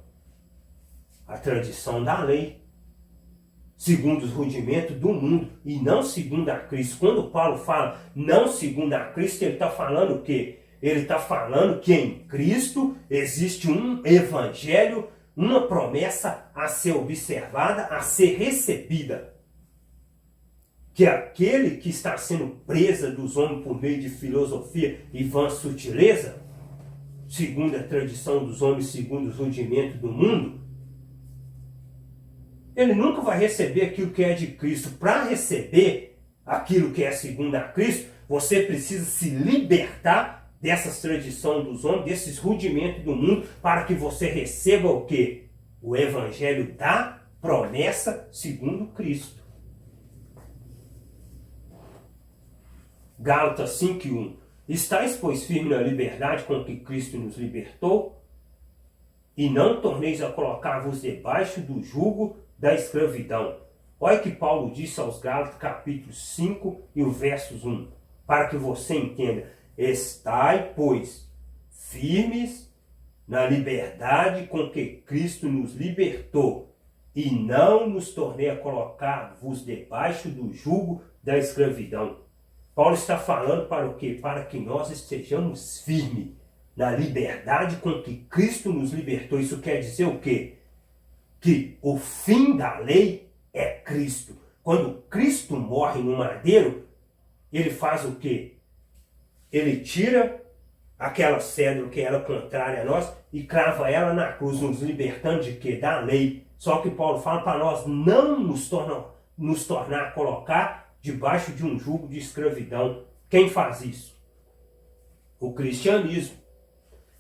A tradição da lei, segundo os rudimentos do mundo, e não segundo a Cristo. Quando Paulo fala não segundo a Cristo, ele está falando o quê? Ele está falando que em Cristo existe um evangelho, uma promessa a ser observada, a ser recebida. Que aquele que está sendo presa dos homens por meio de filosofia e vã sutileza, segundo a tradição dos homens, segundo os rudimentos do mundo, ele nunca vai receber aquilo que é de Cristo. Para receber aquilo que é segundo a Cristo, você precisa se libertar dessas tradições dos homens, desses rudimentos do mundo, para que você receba o quê? O evangelho da promessa segundo Cristo. Gálatas 5:1. Estais, pois, firme na liberdade com que Cristo nos libertou, e não torneis a colocar-vos debaixo do jugo da escravidão. Olha que Paulo disse aos Gálatas, capítulo 5 e o versos 1, para que você entenda. Estai, pois, firmes na liberdade com que Cristo nos libertou, e não nos tornei a colocar-vos debaixo do jugo da escravidão. Paulo está falando para o quê? Para que nós estejamos firmes na liberdade com que Cristo nos libertou. Isso quer dizer o quê? Que o fim da lei é Cristo. Quando Cristo morre no madeiro, ele faz o quê? Ele tira aquela cédula que era contrária a nós e crava ela na cruz, nos libertando de quê? Da lei. Só que Paulo fala para nós não nos tornar a colocar debaixo de um jugo de escravidão. Quem faz isso? O cristianismo.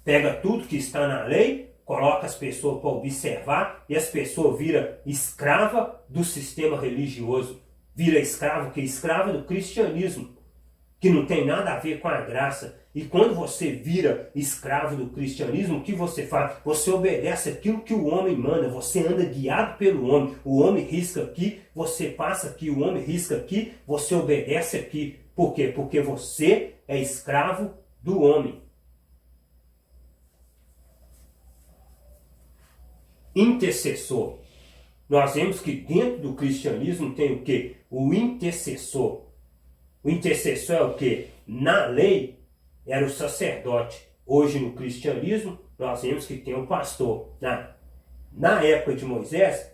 Pega tudo que está na lei, coloca as pessoas para observar e as pessoas viram escrava do sistema religioso. Vira escravo, que é escrava do cristianismo, que não tem nada a ver com a graça. E quando você vira escravo do cristianismo, o que você faz? Você obedece aquilo que o homem manda, você anda guiado pelo homem. O homem risca aqui, você passa aqui, o homem risca aqui, você obedece aqui. Por quê? Porque você é escravo do homem. Intercessor. Nós vemos que dentro do cristianismo tem o quê? O intercessor. O intercessor é o quê? Na lei era o sacerdote. Hoje no cristianismo nós vemos que tem o pastor. Na época de Moisés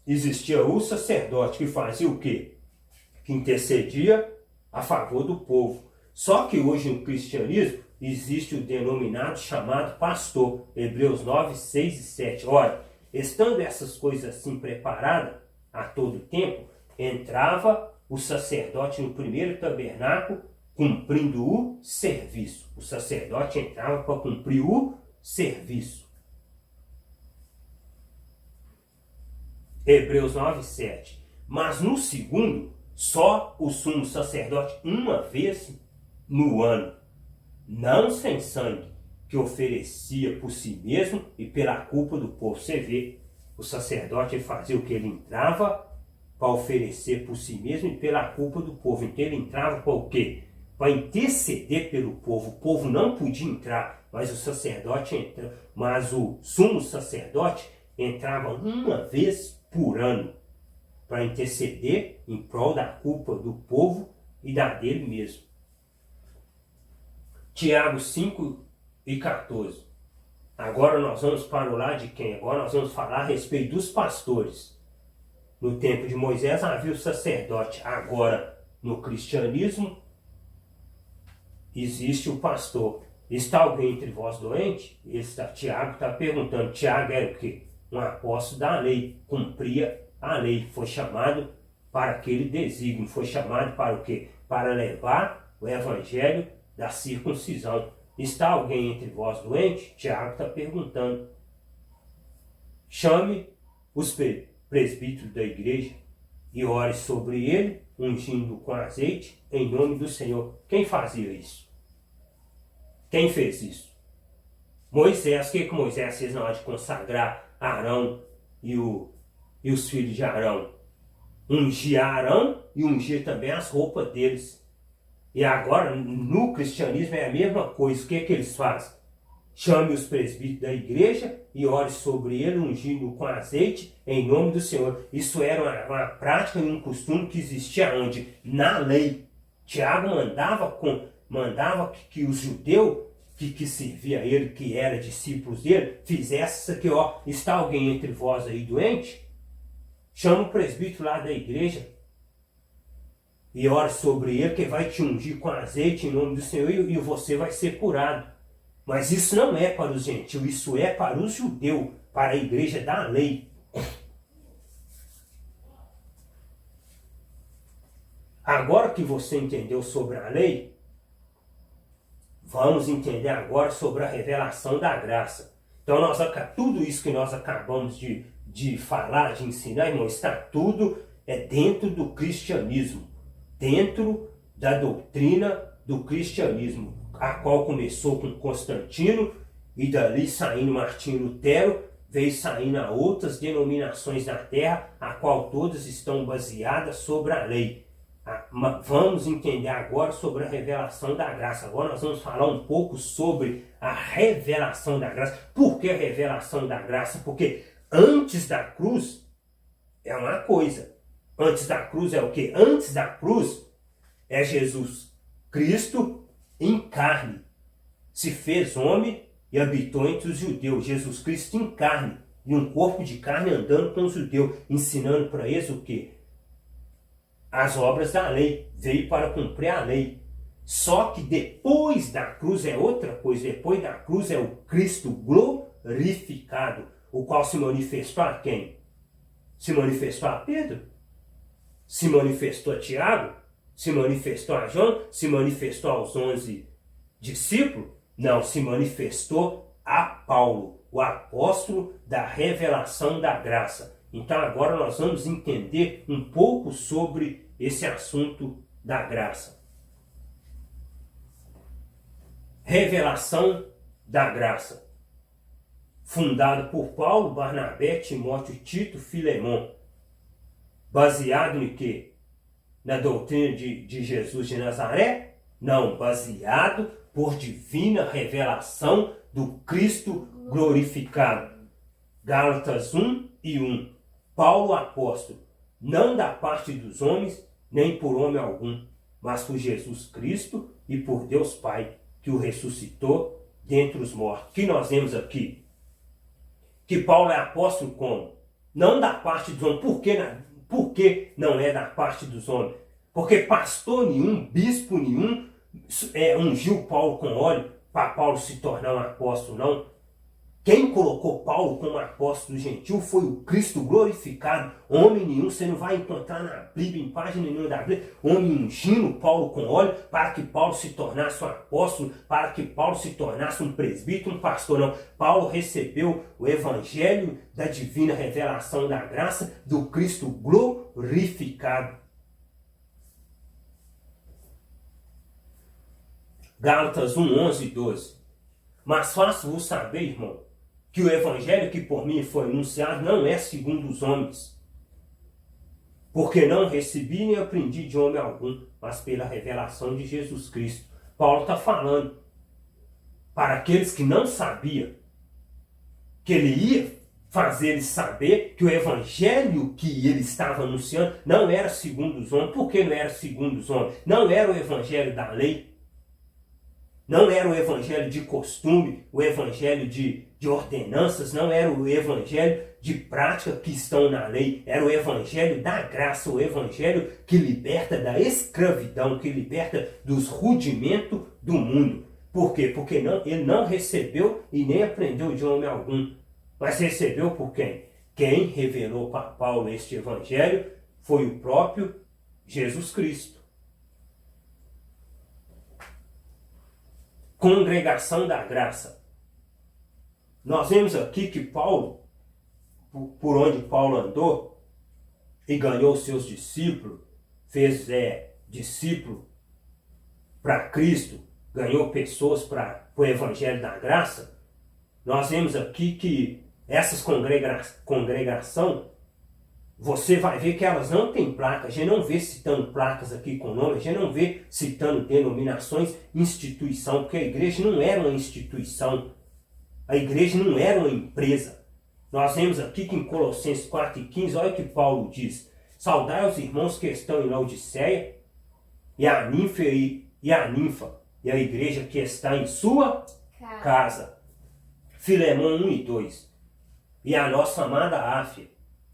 existia o sacerdote que fazia o quê? Que intercedia a favor do povo. Só que hoje no cristianismo existe o denominado chamado pastor. Hebreus 9, 6 e 7. Ora, estando essas coisas assim preparadas a todo tempo, entrava o sacerdote no primeiro tabernáculo cumprindo o serviço. O sacerdote entrava para cumprir o serviço. Hebreus 9, 7. Mas no segundo, só o sumo sacerdote uma vez no ano, não sem sangue, que oferecia por si mesmo e pela culpa do povo. Você vê, o sacerdote fazia o que? Ele entrava para oferecer por si mesmo e pela culpa do povo. Então ele entrava para o quê? Para interceder pelo povo. O povo não podia entrar, mas o sacerdote entrava. Mas o sumo sacerdote entrava uma vez por ano para interceder em prol da culpa do povo e da dele mesmo. Tiago 5 e 14. Agora nós vamos para o lado de quem? Agora nós vamos falar a respeito dos pastores. No tempo de Moisés havia o sacerdote. Agora, no cristianismo, existe o pastor. Está alguém entre vós doente? Tiago está perguntando. Tiago era o quê? Um apóstolo da lei. Cumpria a lei. Foi chamado para aquele desígnio. Foi chamado para o quê? Para levar o evangelho da circuncisão. Está alguém entre vós doente? Tiago está perguntando. Chame os presbíteros da igreja e ore sobre ele, ungindo com azeite, em nome do Senhor. Quem fazia isso? Quem fez isso? Moisés. O que Moisés fez na hora de consagrar Arão e os filhos de Arão? ungir Arão e ungir também as roupas deles. E agora, no cristianismo é a mesma coisa. O que eles fazem? Chame os presbíteros da igreja e ore sobre ele, ungindo com azeite, em nome do Senhor. Isso era uma prática e um costume que existia onde? Na lei. Tiago mandava que os judeus que servia a ele, que era discípulos dele, fizesse isso aqui, ó. Está alguém entre vós aí doente? Chama o presbítero lá da igreja e ore sobre ele, que vai te ungir com azeite em nome do Senhor e você vai ser curado. Mas isso não é para os gentios, isso é para os judeus, para a igreja da lei. Agora que você entendeu sobre a lei, vamos entender agora sobre a revelação da graça. Então, tudo isso que nós acabamos de falar, de ensinar, irmão, está tudo dentro do cristianismo, dentro da doutrina do cristianismo, a qual começou com Constantino e dali saindo Martinho Lutero, veio saindo a outras denominações da terra, a qual todas estão baseadas sobre a lei. Vamos entender agora sobre a revelação da graça. Agora nós vamos falar um pouco sobre a revelação da graça. Por que a revelação da graça? Porque antes da cruz é uma coisa. Antes da cruz é o quê? Antes da cruz é Jesus Cristo em carne. Se fez homem e habitou entre os judeus. Jesus Cristo em carne. Em um corpo de carne andando com os judeus. Ensinando para eles o quê? As obras da lei, veio para cumprir a lei. Só que depois da cruz é outra coisa. Depois da cruz é o Cristo glorificado, o qual se manifestou a quem? Se manifestou a Pedro? Se manifestou a Tiago? Se manifestou a João? Se manifestou aos 11 discípulos? Não, se manifestou a Paulo, o apóstolo da revelação da graça. Então agora nós vamos entender um pouco sobre esse assunto da graça. Revelação da graça. Fundado por Paulo, Barnabé, Timóteo, Tito, Filemon. Baseado em quê? Na doutrina de Jesus de Nazaré? Não, baseado por divina revelação do Cristo glorificado. Gálatas 1:1. Paulo, apóstolo, não da parte dos homens, nem por homem algum, mas por Jesus Cristo e por Deus Pai, que o ressuscitou dentre os mortos. Que nós vemos aqui? Que Paulo é apóstolo como? Não da parte dos homens. Por que não é da parte dos homens? Porque pastor nenhum, bispo nenhum, ungiu Paulo com óleo para Paulo se tornar um apóstolo, não. Quem colocou Paulo como apóstolo gentil foi o Cristo glorificado. Homem nenhum, você não vai encontrar na Bíblia, em página nenhuma da Bíblia, homem ungindo Paulo com óleo para que Paulo se tornasse um apóstolo, para que Paulo se tornasse um presbítero, um pastor. Não. Paulo recebeu o evangelho da divina revelação da graça do Cristo glorificado. Gálatas 1:11 e 12. Mas faço-vos saber, irmão, que o evangelho que por mim foi anunciado não é segundo os homens. Porque não recebi nem aprendi de homem algum, mas pela revelação de Jesus Cristo. Paulo está falando para aqueles que não sabiam, que ele ia fazer eles saber que o evangelho que ele estava anunciando não era segundo os homens. Por que não era segundo os homens? Não era o evangelho da lei. Não era o evangelho de costume, o evangelho de ordenanças, não era o evangelho de prática que estão na lei, era o evangelho da graça, o evangelho que liberta da escravidão, que liberta dos rudimentos do mundo. Por quê? Porque ele não recebeu e nem aprendeu de homem algum, mas recebeu por quem? Quem revelou para Paulo este evangelho foi o próprio Jesus Cristo. Congregação da graça. Nós vemos aqui que Paulo, por onde Paulo andou e ganhou seus discípulos, fez discípulo para Cristo, ganhou pessoas para o evangelho da graça. Nós vemos aqui que essas congregação você vai ver que elas não têm placa. A gente não vê citando placas aqui com nome, a gente não vê citando denominações, instituição, porque a igreja não era uma instituição, a igreja não era uma empresa. Nós vemos aqui que em Colossenses 4:15, olha o que Paulo diz: saudai os irmãos que estão em Laodiceia, e a ninfa e a igreja que está em sua casa. Filemão 1:2. E a nossa amada Áfia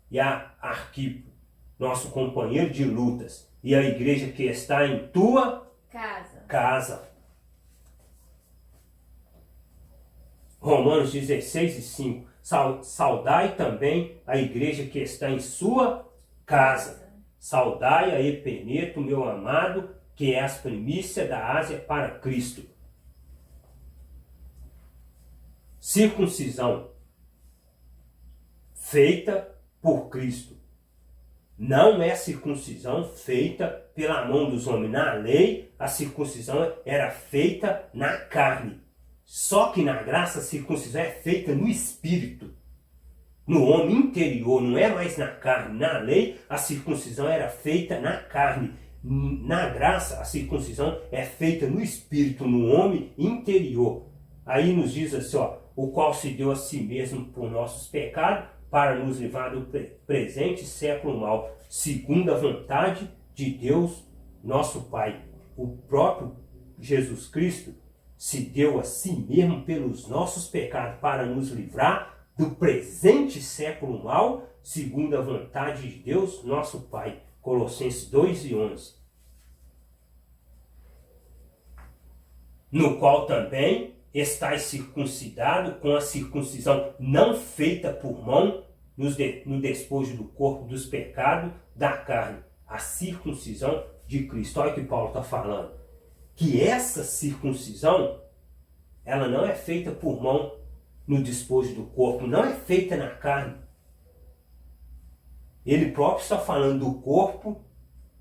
e a Arquipo, nosso companheiro de lutas, e a igreja que está em tua casa. Romanos 16:5. Saudai também a igreja que está em sua casa. Saudai a Epeneto, meu amado, que é as primícias da Ásia para Cristo. Circuncisão feita por Cristo. Não é circuncisão feita pela mão dos homens. Na lei, a circuncisão era feita na carne. Só que na graça, a circuncisão é feita no espírito, no homem interior, não é mais na carne. Na lei, a circuncisão era feita na carne. Na graça, a circuncisão é feita no espírito, no homem interior. Aí nos diz assim, ó, o qual se deu a si mesmo por nossos pecados, para nos livrar do presente século mal, segundo a vontade de Deus, nosso Pai. O próprio Jesus Cristo se deu a si mesmo pelos nossos pecados, para nos livrar do presente século mal, segundo a vontade de Deus, nosso Pai. Colossenses 2:11. No qual também estáis circuncidado com a circuncisão não feita por mão, no despojo do corpo dos pecados da carne, a circuncisão de Cristo. Olha o que Paulo está falando. Que essa circuncisão, ela não é feita por mão no despojo do corpo, não é feita na carne. Ele próprio está falando do corpo,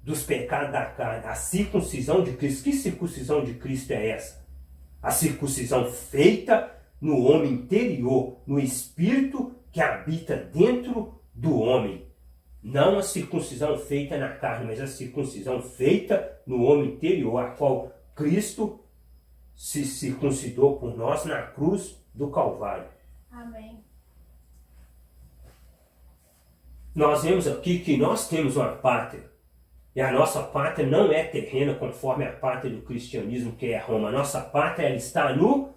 dos pecados da carne, a circuncisão de Cristo. Que circuncisão de Cristo é essa? A circuncisão feita no homem interior, no espírito que habita dentro do homem. Não a circuncisão feita na carne, mas a circuncisão feita no homem interior, a qual Cristo se circuncidou por nós na cruz do Calvário. Amém. Nós vemos aqui que nós temos uma pátria. E a nossa pátria não é terrena conforme a pátria do cristianismo, que é Roma. A nossa pátria ela está no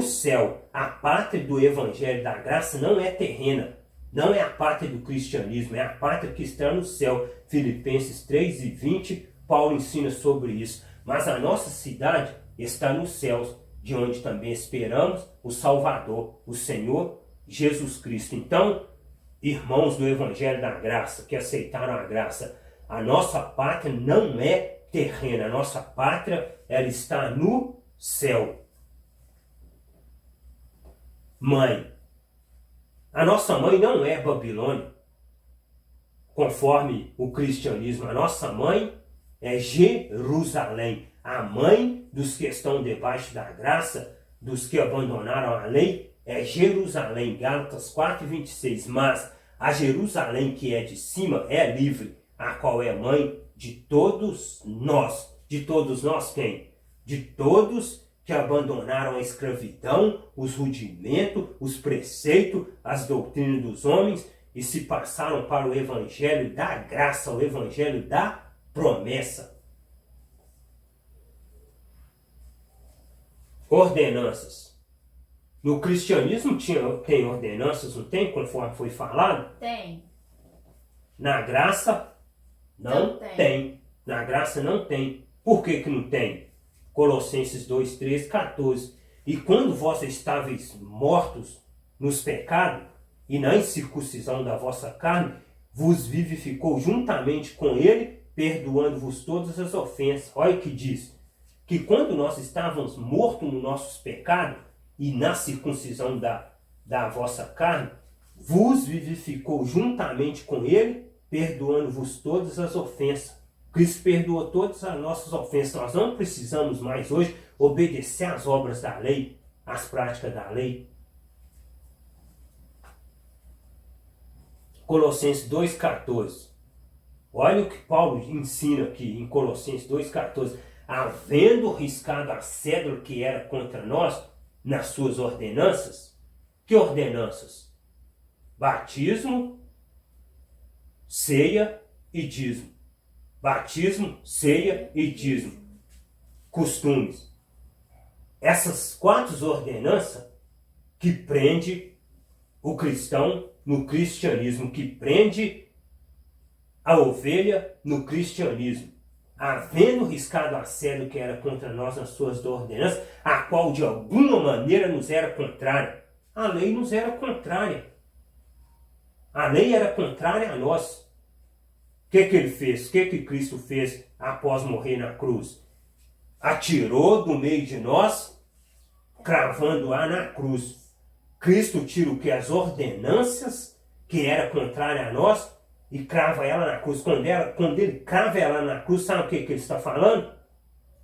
céu. A pátria do evangelho da graça não é terrena. Não é a pátria do cristianismo, é a pátria que está no céu. Filipenses 3:20, Paulo ensina sobre isso. Mas a nossa cidade está nos céus, de onde também esperamos o Salvador, o Senhor Jesus Cristo. Então, irmãos do evangelho da graça, que aceitaram a graça, a nossa pátria não é terrena, a nossa pátria ela está no céu. Mãe. A nossa mãe não é Babilônia, conforme o cristianismo. A nossa mãe é Jerusalém, a mãe dos que estão debaixo da graça, dos que abandonaram a lei, é Jerusalém. Gálatas 4:26. Mas a Jerusalém que é de cima é livre, a qual é mãe de todos nós. De todos nós quem? De todos que abandonaram a escravidão, os rudimentos, os preceitos, as doutrinas dos homens e se passaram para o evangelho da graça, o evangelho da promessa. Ordenanças. No cristianismo tem ordenanças, não tem, conforme foi falado? Tem. Na graça não tem. Na graça não tem. Por que que não tem? Colossenses 2:13, 14. E quando vós estáveis mortos nos pecados e na incircuncisão da vossa carne, vos vivificou juntamente com ele, perdoando-vos todas as ofensas. Olha o que diz. Que quando nós estávamos mortos nos nossos pecados e na circuncisão da vossa carne, vos vivificou juntamente com ele, perdoando-vos todas as ofensas. Cristo perdoou todas as nossas ofensas. Nós não precisamos mais hoje obedecer às obras da lei, às práticas da lei. Colossenses 2,14. Olha o que Paulo ensina aqui em Colossenses 2,14. Havendo riscado a cédula que era contra nós nas suas ordenanças. Que ordenanças? Batismo, ceia e dízimo. Batismo, ceia e dízimo. Costumes. Essas 4 ordenanças que prende o cristão no cristianismo, que prende a ovelha no cristianismo, havendo riscado a cédula que era contra nós nas suas ordenanças, a qual de alguma maneira nos era contrária. A lei nos era contrária. A lei era contrária a nós. O que ele fez? O que Cristo fez após morrer na cruz? Atirou do meio de nós, cravando-a na cruz. Cristo tira o que? As ordenanças que era contrária a nós e crava ela na cruz. Quando ele crava ela na cruz, sabe o que ele está falando?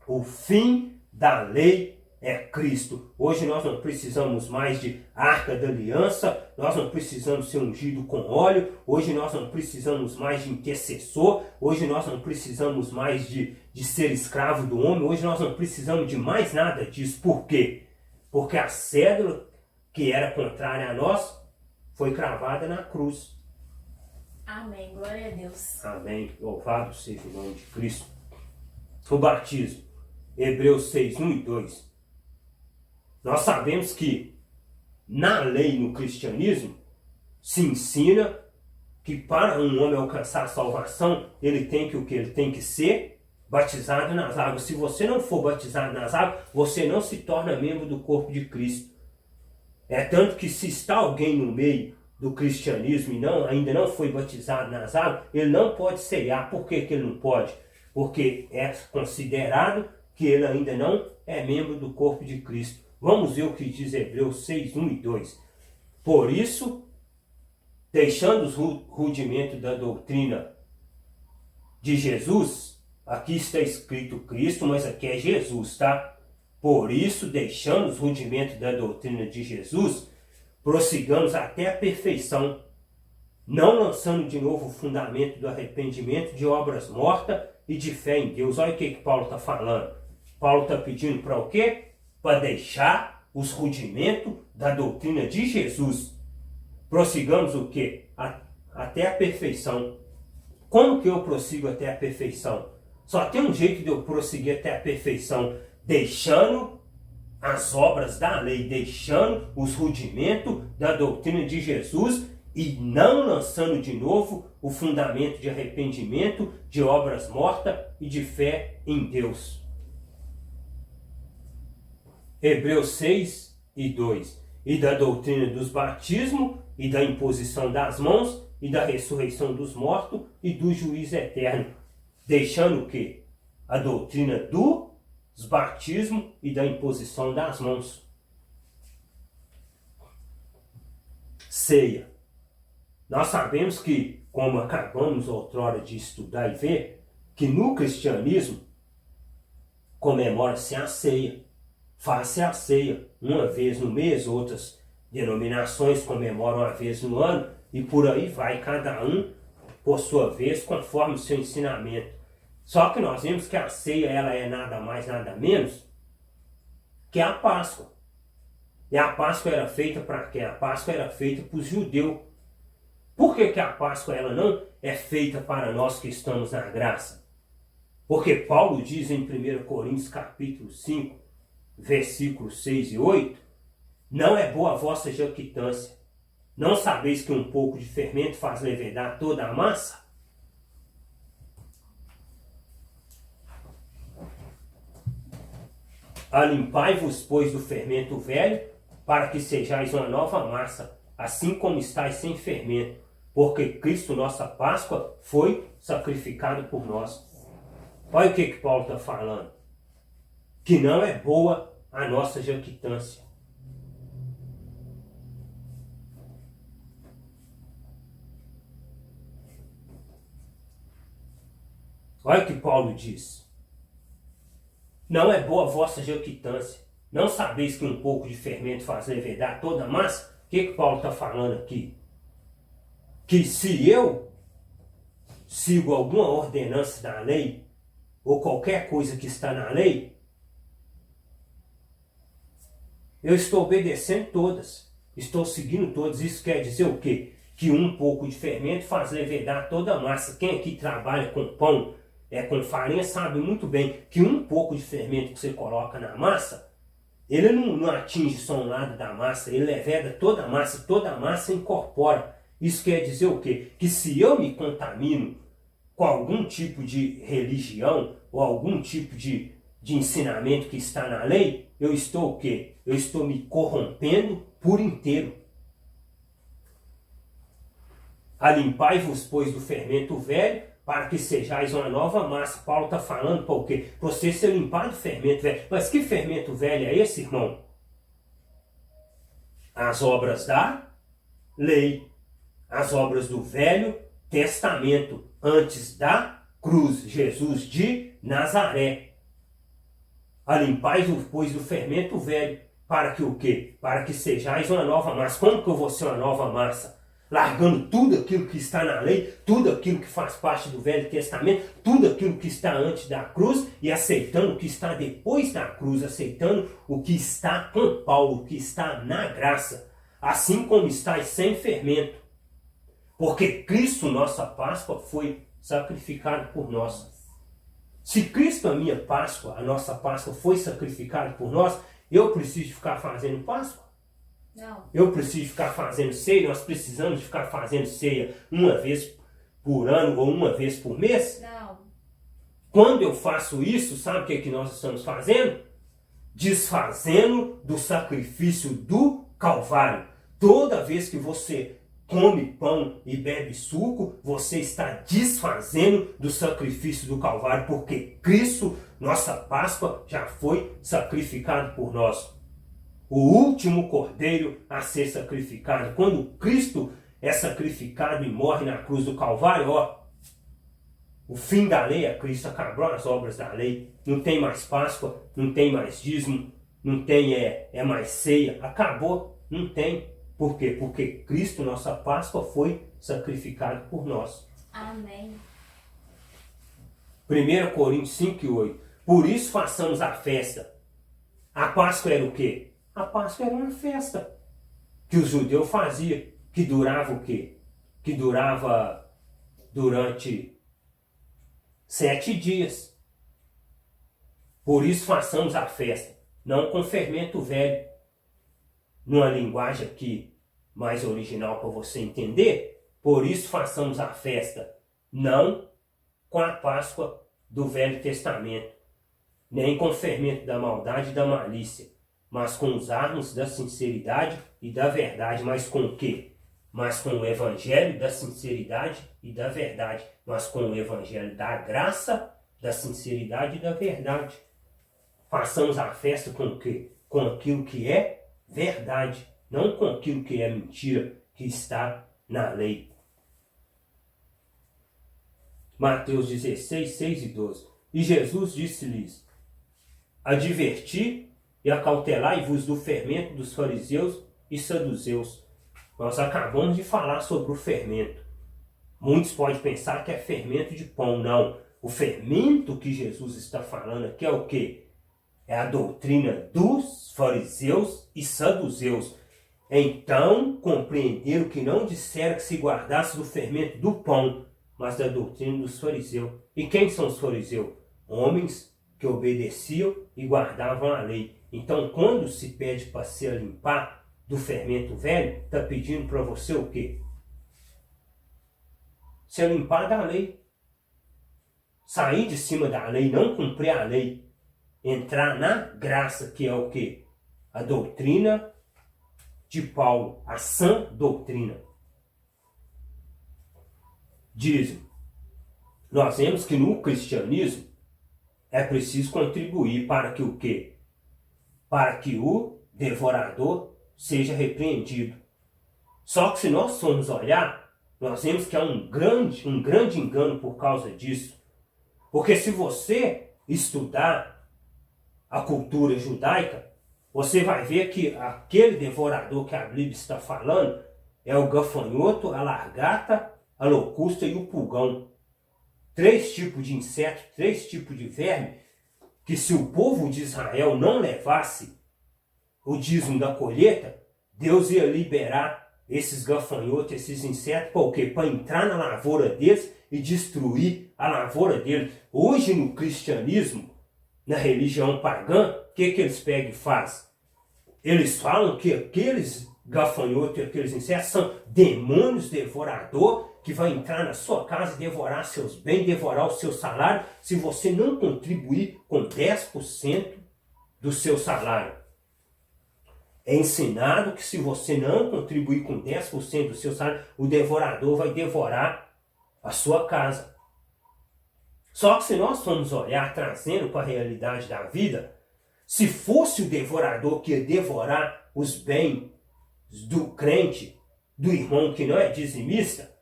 O fim da lei é Cristo. Hoje nós não precisamos mais de arca da aliança, nós não precisamos ser ungido com óleo, hoje nós não precisamos mais de intercessor, hoje nós não precisamos mais de ser escravo do homem, hoje nós não precisamos de mais nada disso. Por quê? Porque a cédula que era contrária a nós foi cravada na cruz. Amém. Glória a Deus. Amém. Louvado seja o nome de Cristo. O batismo. Hebreus 6, 1 e 2. Nós sabemos que na lei, no cristianismo, se ensina que para um homem alcançar a salvação, ele tem que o quê? Ele tem que ser batizado nas águas. Se você não for batizado nas águas, você não se torna membro do corpo de Cristo. É tanto que se está alguém no meio do cristianismo e ainda não foi batizado nas águas, ele não pode ceiar. Por que ele não pode? Porque é considerado que ele ainda não é membro do corpo de Cristo. Vamos ver o que diz Hebreus 6, 1 e 2. Por isso, deixando os rudimentos da doutrina de Jesus, aqui está escrito Cristo, mas aqui é Jesus, tá? Por isso, deixando os rudimentos da doutrina de Jesus, prossigamos até a perfeição, não lançando de novo o fundamento do arrependimento de obras mortas e de fé em Deus. Olha o que Paulo está falando. Paulo está pedindo para o quê? Para deixar os rudimentos da doutrina de Jesus. Prossigamos o quê? Até a perfeição. Como que eu prossigo até a perfeição? Só tem um jeito de eu prosseguir até a perfeição, deixando as obras da lei, deixando os rudimentos da doutrina de Jesus e não lançando de novo o fundamento de arrependimento, de obras mortas e de fé em Deus. Hebreus 6 e 2. E da doutrina dos batismos, e da imposição das mãos, e da ressurreição dos mortos, e do juízo eterno. Deixando o quê? A doutrina dos batismos e da imposição das mãos. Ceia. Nós sabemos que, como acabamos outrora de estudar e ver, que no cristianismo comemora-se a ceia. Faz-se a ceia uma vez no mês, outras denominações comemoram uma vez no ano, e por aí vai, cada um por sua vez, conforme o seu ensinamento. Só que nós vemos que a ceia ela é nada mais, nada menos que a Páscoa. E a Páscoa era feita para quem? A Páscoa era feita para os judeus. Por que a Páscoa ela não é feita para nós que estamos na graça? Porque Paulo diz em 1 Coríntios capítulo 5, versículos 6 e 8, não é boa a vossa jactância. Não sabeis que um pouco de fermento faz levedar toda a massa? Alimpai-vos, pois, do fermento velho, para que sejais uma nova massa, assim como estáis sem fermento, porque Cristo, nossa Páscoa, foi sacrificado por nós. Olha o que Paulo está falando. Que não é boa a nossa jactância. Olha o que Paulo diz. Não é boa a vossa jactância. Não sabeis que um pouco de fermento faz levedar toda a massa? O que Paulo está falando aqui? que se eu sigo alguma ordenança da lei, ou qualquer coisa que está na lei, eu estou obedecendo todas, estou seguindo todas. Isso quer dizer o quê? Que um pouco de fermento faz levedar toda a massa. Quem aqui trabalha com pão, com farinha, sabe muito bem que um pouco de fermento que você coloca na massa, ele não atinge só um lado da massa, ele leveda toda a massa incorpora. Isso quer dizer o quê? Que se eu me contamino com algum tipo de religião ou algum tipo de ensinamento que está na lei, eu estou o quê? Eu estou me corrompendo por inteiro. Alimpai-vos, pois, do fermento velho, para que sejais uma nova massa. Paulo está falando para o quê? Para você ser limpado do fermento velho. Mas que fermento velho é esse, irmão? As obras da lei. As obras do Velho Testamento, antes da cruz, Jesus de Nazaré. Alimpais-vos, pois, do fermento velho, para que o quê? Para que sejais uma nova massa. Como que eu vou ser uma nova massa? Largando tudo aquilo que está na lei, tudo aquilo que faz parte do Velho Testamento, tudo aquilo que está antes da cruz e aceitando o que está depois da cruz, aceitando o que está com Paulo, o que está na graça, assim como estáis sem fermento, porque Cristo, nossa Páscoa, foi sacrificado por nós. Se Cristo, a minha Páscoa, a nossa Páscoa, foi sacrificado por nós, eu preciso ficar fazendo Páscoa? Não. Eu preciso ficar fazendo ceia? Nós precisamos ficar fazendo ceia uma vez por ano ou uma vez por mês? Não. Quando eu faço isso, sabe o que nós estamos fazendo? Desfazendo do sacrifício do Calvário. Toda vez que você come pão e bebe suco, você está desfazendo do sacrifício do Calvário, porque Cristo, nossa Páscoa, já foi sacrificado por nós. O último cordeiro a ser sacrificado. Quando Cristo é sacrificado e morre na cruz do Calvário, o fim da lei é Cristo, acabou as obras da lei. Não tem mais Páscoa, não tem mais dízimo, não tem mais ceia. Acabou, não tem. Por quê? Porque Cristo, nossa Páscoa, foi sacrificado por nós. Amém. 1 Coríntios 5:8. Por isso façamos a festa. A Páscoa era o quê? A Páscoa era uma festa que os judeus faziam, que durava o quê? Que durava durante 7 dias. Por isso façamos a festa, não com fermento velho. Numa linguagem aqui mais original para você entender, por isso façamos a festa, não com a Páscoa do Velho Testamento, nem com o fermento da maldade e da malícia, mas com os armos da sinceridade e da verdade. Mas com o quê? Mas com o evangelho da sinceridade e da verdade, mas com o evangelho da graça, da sinceridade e da verdade. Façamos a festa com o quê? Com aquilo que é verdade, não com aquilo que é mentira, que está na lei. Mateus 16, 6 e 12. E Jesus disse-lhes: adverti e acautelai-vos do fermento dos fariseus e saduceus. Nós acabamos de falar sobre o fermento. Muitos podem pensar que é fermento de pão. Não. O fermento que Jesus está falando aqui é o quê? É a doutrina dos fariseus e saduceus. Então compreenderam que não disseram que se guardasse do fermento do pão, mas da doutrina dos fariseus. E quem são os fariseus? Homens que obedeciam e guardavam a lei. Então, quando se pede para se limpar do fermento velho, está pedindo para você o quê? Se limpar da lei. Sair de cima da lei, não cumprir a lei. Entrar na graça, que é o quê? A doutrina de Paulo, a sã doutrina. Dizem, nós vemos que no cristianismo é preciso contribuir para que o quê? Para que o devorador seja repreendido. Só que se nós formos olhar, nós vemos que há um grande engano por causa disso. Porque se você estudar a cultura judaica, você vai ver que aquele devorador que a Bíblia está falando é o gafanhoto, a largata, a locusta e o pulgão. 3 tipos de inseto, 3 tipos de verme, que se o povo de Israel não levasse o dízimo da colheita, Deus ia liberar esses gafanhotos, esses insetos, para o quê? Para entrar na lavoura deles e destruir a lavoura deles. Hoje no cristianismo, na religião pagã, o que eles pegam e fazem? Eles falam que aqueles gafanhotos e aqueles insetos são demônios devoradores que vai entrar na sua casa e devorar seus bens, devorar o seu salário, se você não contribuir com 10% do seu salário. É ensinado que se você não contribuir com 10% do seu salário, o devorador vai devorar a sua casa. Só que se nós formos olhar, trazendo para a realidade da vida, se fosse o devorador que ia devorar os bens do crente, do irmão que não é dizimista,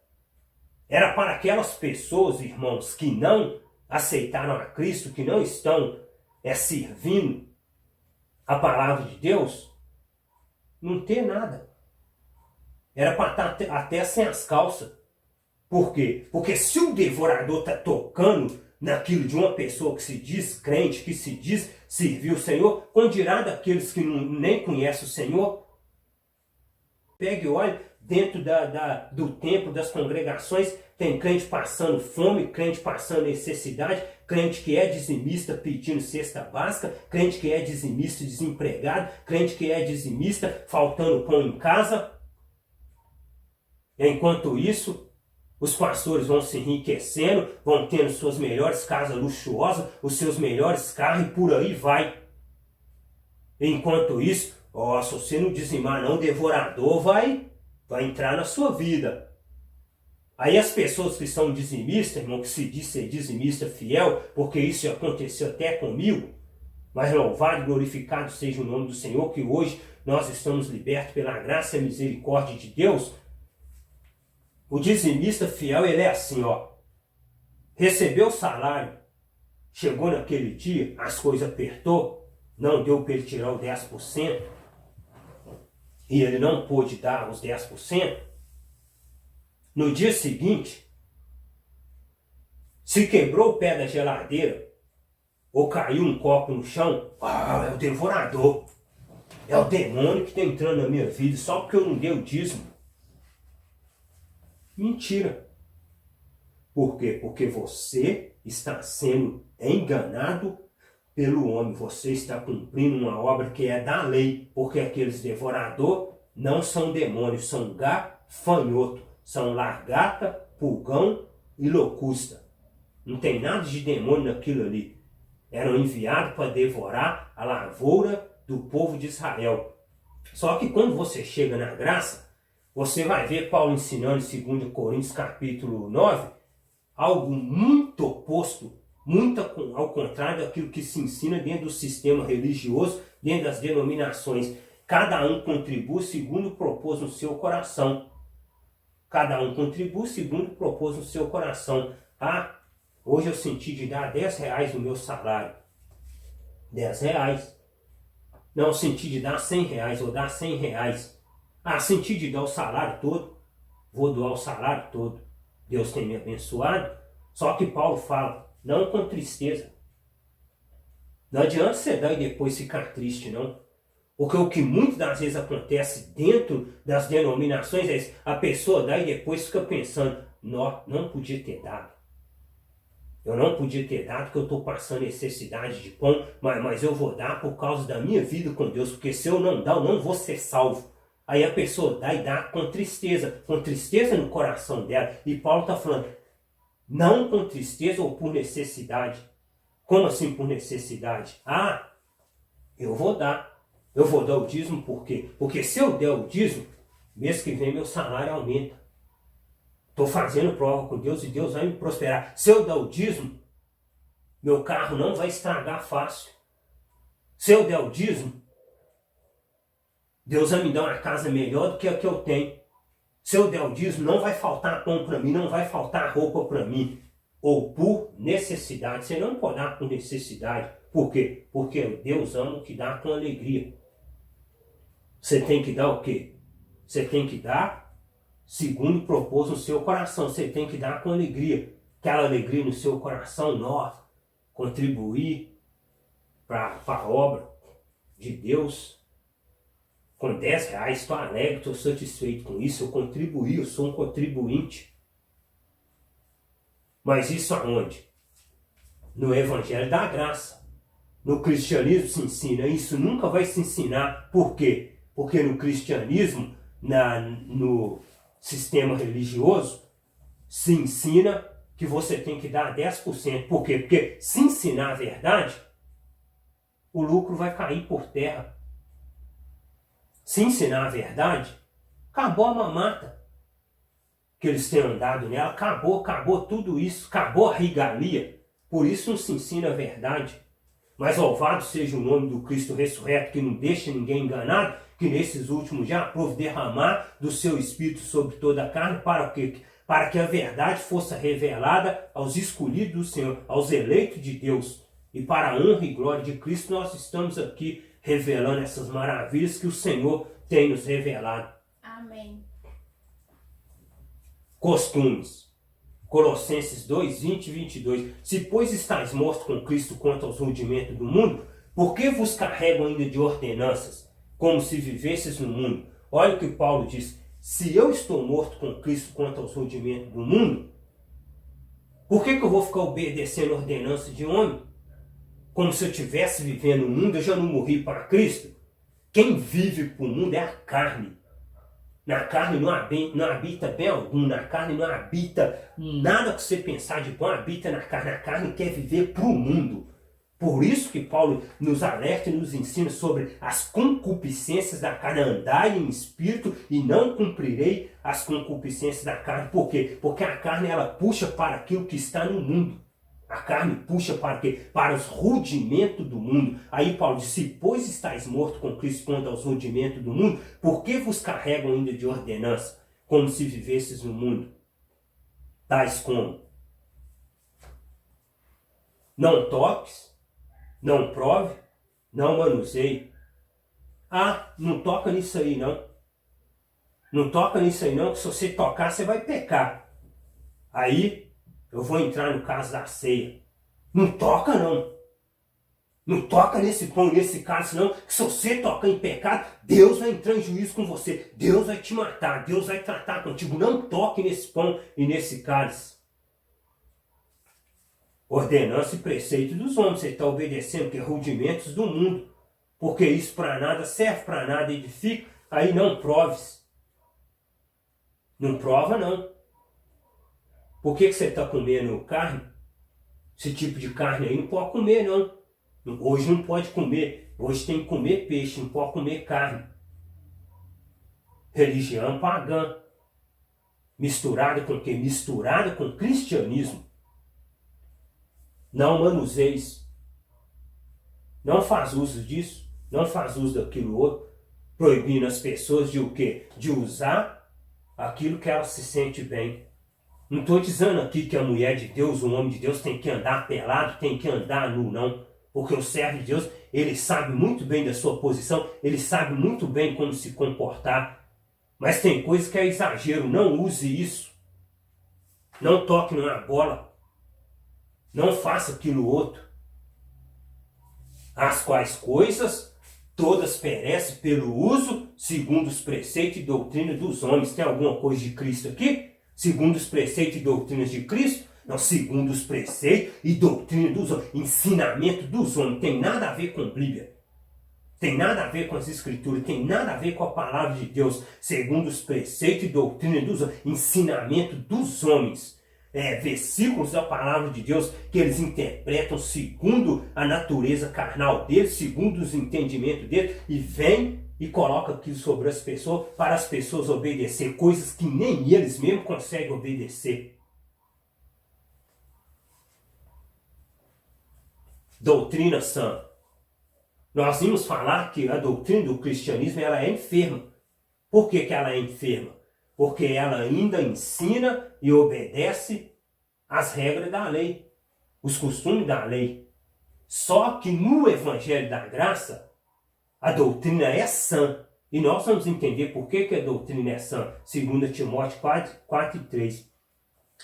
era para aquelas pessoas, irmãos, que não aceitaram a Cristo, que não estão servindo a palavra de Deus, não ter nada. Era para estar até sem as calças. Por quê? Porque se o devorador está tocando naquilo de uma pessoa que se diz crente, que se diz servir o Senhor, quando dirá daqueles que nem conhecem o Senhor, pegue e olhe dentro do templo, das congregações, tem crente passando fome, crente passando necessidade, crente que é dizimista pedindo cesta básica, crente que é dizimista desempregado, crente que é dizimista faltando pão em casa. Enquanto isso, os pastores vão se enriquecendo, vão tendo suas melhores casas luxuosas, os seus melhores carros e por aí vai. Enquanto isso, se você não dizimar não, o devorador vai entrar na sua vida. Aí as pessoas que são dizimistas, irmão, que se diz ser dizimista fiel, porque isso aconteceu até comigo, mas louvado e glorificado seja o nome do Senhor, que hoje nós estamos libertos pela graça e misericórdia de Deus. O dizimista fiel, ele é assim, recebeu o salário, chegou naquele dia, as coisas apertou, não deu para ele tirar o 10%, e ele não pôde dar os 10%, no dia seguinte, se quebrou o pé da geladeira, ou caiu um copo no chão, é o devorador, é o demônio que está entrando na minha vida, só porque eu não dei o dízimo. Mentira. Por quê? Porque você está sendo enganado pelo homem. Você está cumprindo uma obra que é da lei. Porque aqueles devoradores não são demônios, são gafanhotos. São largata, pulgão e locusta. Não tem nada de demônio naquilo ali. Eram enviados para devorar a lavoura do povo de Israel. Só que quando você chega na graça, você vai ver Paulo ensinando em 2 Coríntios capítulo 9, algo muito oposto, muito ao contrário daquilo que se ensina dentro do sistema religioso, dentro das denominações. Cada um contribui segundo propôs no seu coração. Cada um contribui segundo propôs no seu coração. Hoje eu senti de dar R$10 do meu salário. R$10. Não, eu senti de dar R$100, vou dar R$100. Senti de dar o salário todo, vou doar o salário todo. Deus tem me abençoado. Só que Paulo fala, não com tristeza. Não adianta você dar e depois ficar triste, não. Porque o que muitas das vezes acontece dentro das denominações é isso. A pessoa dá e depois fica pensando, não podia ter dado. Eu não podia ter dado porque eu estou passando necessidade de pão, mas eu vou dar por causa da minha vida com Deus. Porque se eu não dar, eu não vou ser salvo. Aí a pessoa dá e dá com tristeza no coração dela. E Paulo está falando, não com tristeza ou por necessidade. Como assim por necessidade? Eu vou dar. Eu vou dar o dízimo por quê? Porque se eu der o dízimo, mês que vem meu salário aumenta. Estou fazendo prova com Deus e Deus vai me prosperar. Se eu der o dízimo, meu carro não vai estragar fácil. Se eu der o dízimo, Deus vai me dar uma casa melhor do que a que eu tenho. Se eu der o dízimo, não vai faltar pão para mim, não vai faltar roupa para mim. Ou por necessidade. Você não pode dar por necessidade. Por quê? Porque Deus ama o que dá com alegria. Você tem que dar o quê? Você tem que dar segundo propôs no seu coração. Você tem que dar com alegria. Aquela alegria no seu coração, contribuir para a obra de Deus. Com R$10, estou alegre, estou satisfeito com isso. Eu contribuí, eu sou um contribuinte. Mas isso aonde? No Evangelho da Graça. No cristianismo se ensina. Isso nunca vai se ensinar. Por quê? Porque no cristianismo, no sistema religioso, se ensina que você tem que dar 10%. Por quê? Porque se ensinar a verdade, o lucro vai cair por terra. Se ensinar a verdade, acabou a mamata que eles têm andado nela, acabou tudo isso, acabou a regalia. Por isso não se ensina a verdade. Mas louvado seja o nome do Cristo ressurreto, que não deixa ninguém enganado, que nesses últimos dias aprove derramar do seu Espírito sobre toda a carne, para quê? Para que a verdade fosse revelada aos escolhidos do Senhor, aos eleitos de Deus. E para a honra e glória de Cristo, nós estamos aqui revelando essas maravilhas que o Senhor tem nos revelado. Amém. Costumes. Colossenses 2, 20 e 22. Se, pois, estáis mortos com Cristo quanto aos rudimentos do mundo, por que vos carregam ainda de ordenanças, como se vivesses no mundo? Olha o que Paulo diz. Se eu estou morto com Cristo quanto aos rudimentos do mundo, por que eu vou ficar obedecendo ordenanças de homem? Como se eu estivesse vivendo no mundo, eu já não morri para Cristo. Quem vive para o mundo é a carne. Na carne não habita bem algum, na carne não habita nada que você pensar de bom, habita na carne. A carne quer viver para o mundo. Por isso que Paulo nos alerta e nos ensina sobre as concupiscências da carne, andai em espírito e não cumprirei as concupiscências da carne. Por quê? Porque a carne ela puxa para aquilo que está no mundo. A carne puxa para quê? Para os rudimentos do mundo. Aí Paulo diz, se pois estáis mortos com Cristo quanto aos rudimentos do mundo, por que vos carregam ainda de ordenança, como se vivesses no mundo? Tais como, não toques, não prove, não manuseie. Ah, não toca nisso aí não. Não toca nisso aí não, que se você tocar você vai pecar. Aí eu vou entrar no caso da ceia. Não toca não. Não toca nesse pão, nesse cálice não, que se você tocar em pecado, Deus vai entrar em juízo com você. Deus vai te matar, Deus vai tratar contigo. Não toque nesse pão e nesse cálice. Ordenança e preceito dos homens. Você está obedecendo que é rudimentos do mundo. Porque isso para nada serve, para nada edifica. Aí não proves. Não prova não. Por que você está comendo carne? Esse tipo de carne aí não pode comer, não. Hoje não pode comer. Hoje tem que comer peixe, não pode comer carne. Religião pagã. Misturada com o quê? Misturada com cristianismo. Não manuseis. Não faz uso disso. Não faz uso daquilo outro. Proibindo as pessoas de o quê? De usar aquilo que ela se sente bem. Não estou dizendo aqui que a mulher de Deus, o homem de Deus, tem que andar pelado, tem que andar nu, não. Porque o servo de Deus, ele sabe muito bem da sua posição, ele sabe muito bem como se comportar. Mas tem coisas que é exagero, não use isso. Não toque numa bola. Não faça aquilo outro. As quais coisas, todas perecem pelo uso, segundo os preceitos e doutrinas dos homens. Tem alguma coisa de Cristo aqui? Segundo os preceitos e doutrinas de Cristo? Não, segundo os preceitos e doutrinas dos homens. Ensinamento dos homens. Tem nada a ver com Bíblia. Tem nada a ver com as Escrituras. Tem nada a ver com a palavra de Deus. Segundo os preceitos e doutrinas dos homens. Ensinamento dos homens. Versículos da palavra de Deus que eles interpretam segundo a natureza carnal deles, segundo os entendimentos deles, e vem e coloca aquilo sobre as pessoas, para as pessoas obedecer coisas que nem eles mesmos conseguem obedecer. Doutrina sã. Nós vimos falar que a doutrina do cristianismo ela é enferma. Por que ela é enferma? Porque ela ainda ensina e obedece as regras da lei, os costumes da lei. Só que no Evangelho da Graça, a doutrina é sã E nós vamos entender por que a doutrina é sã. 2 Timóteo 4:3.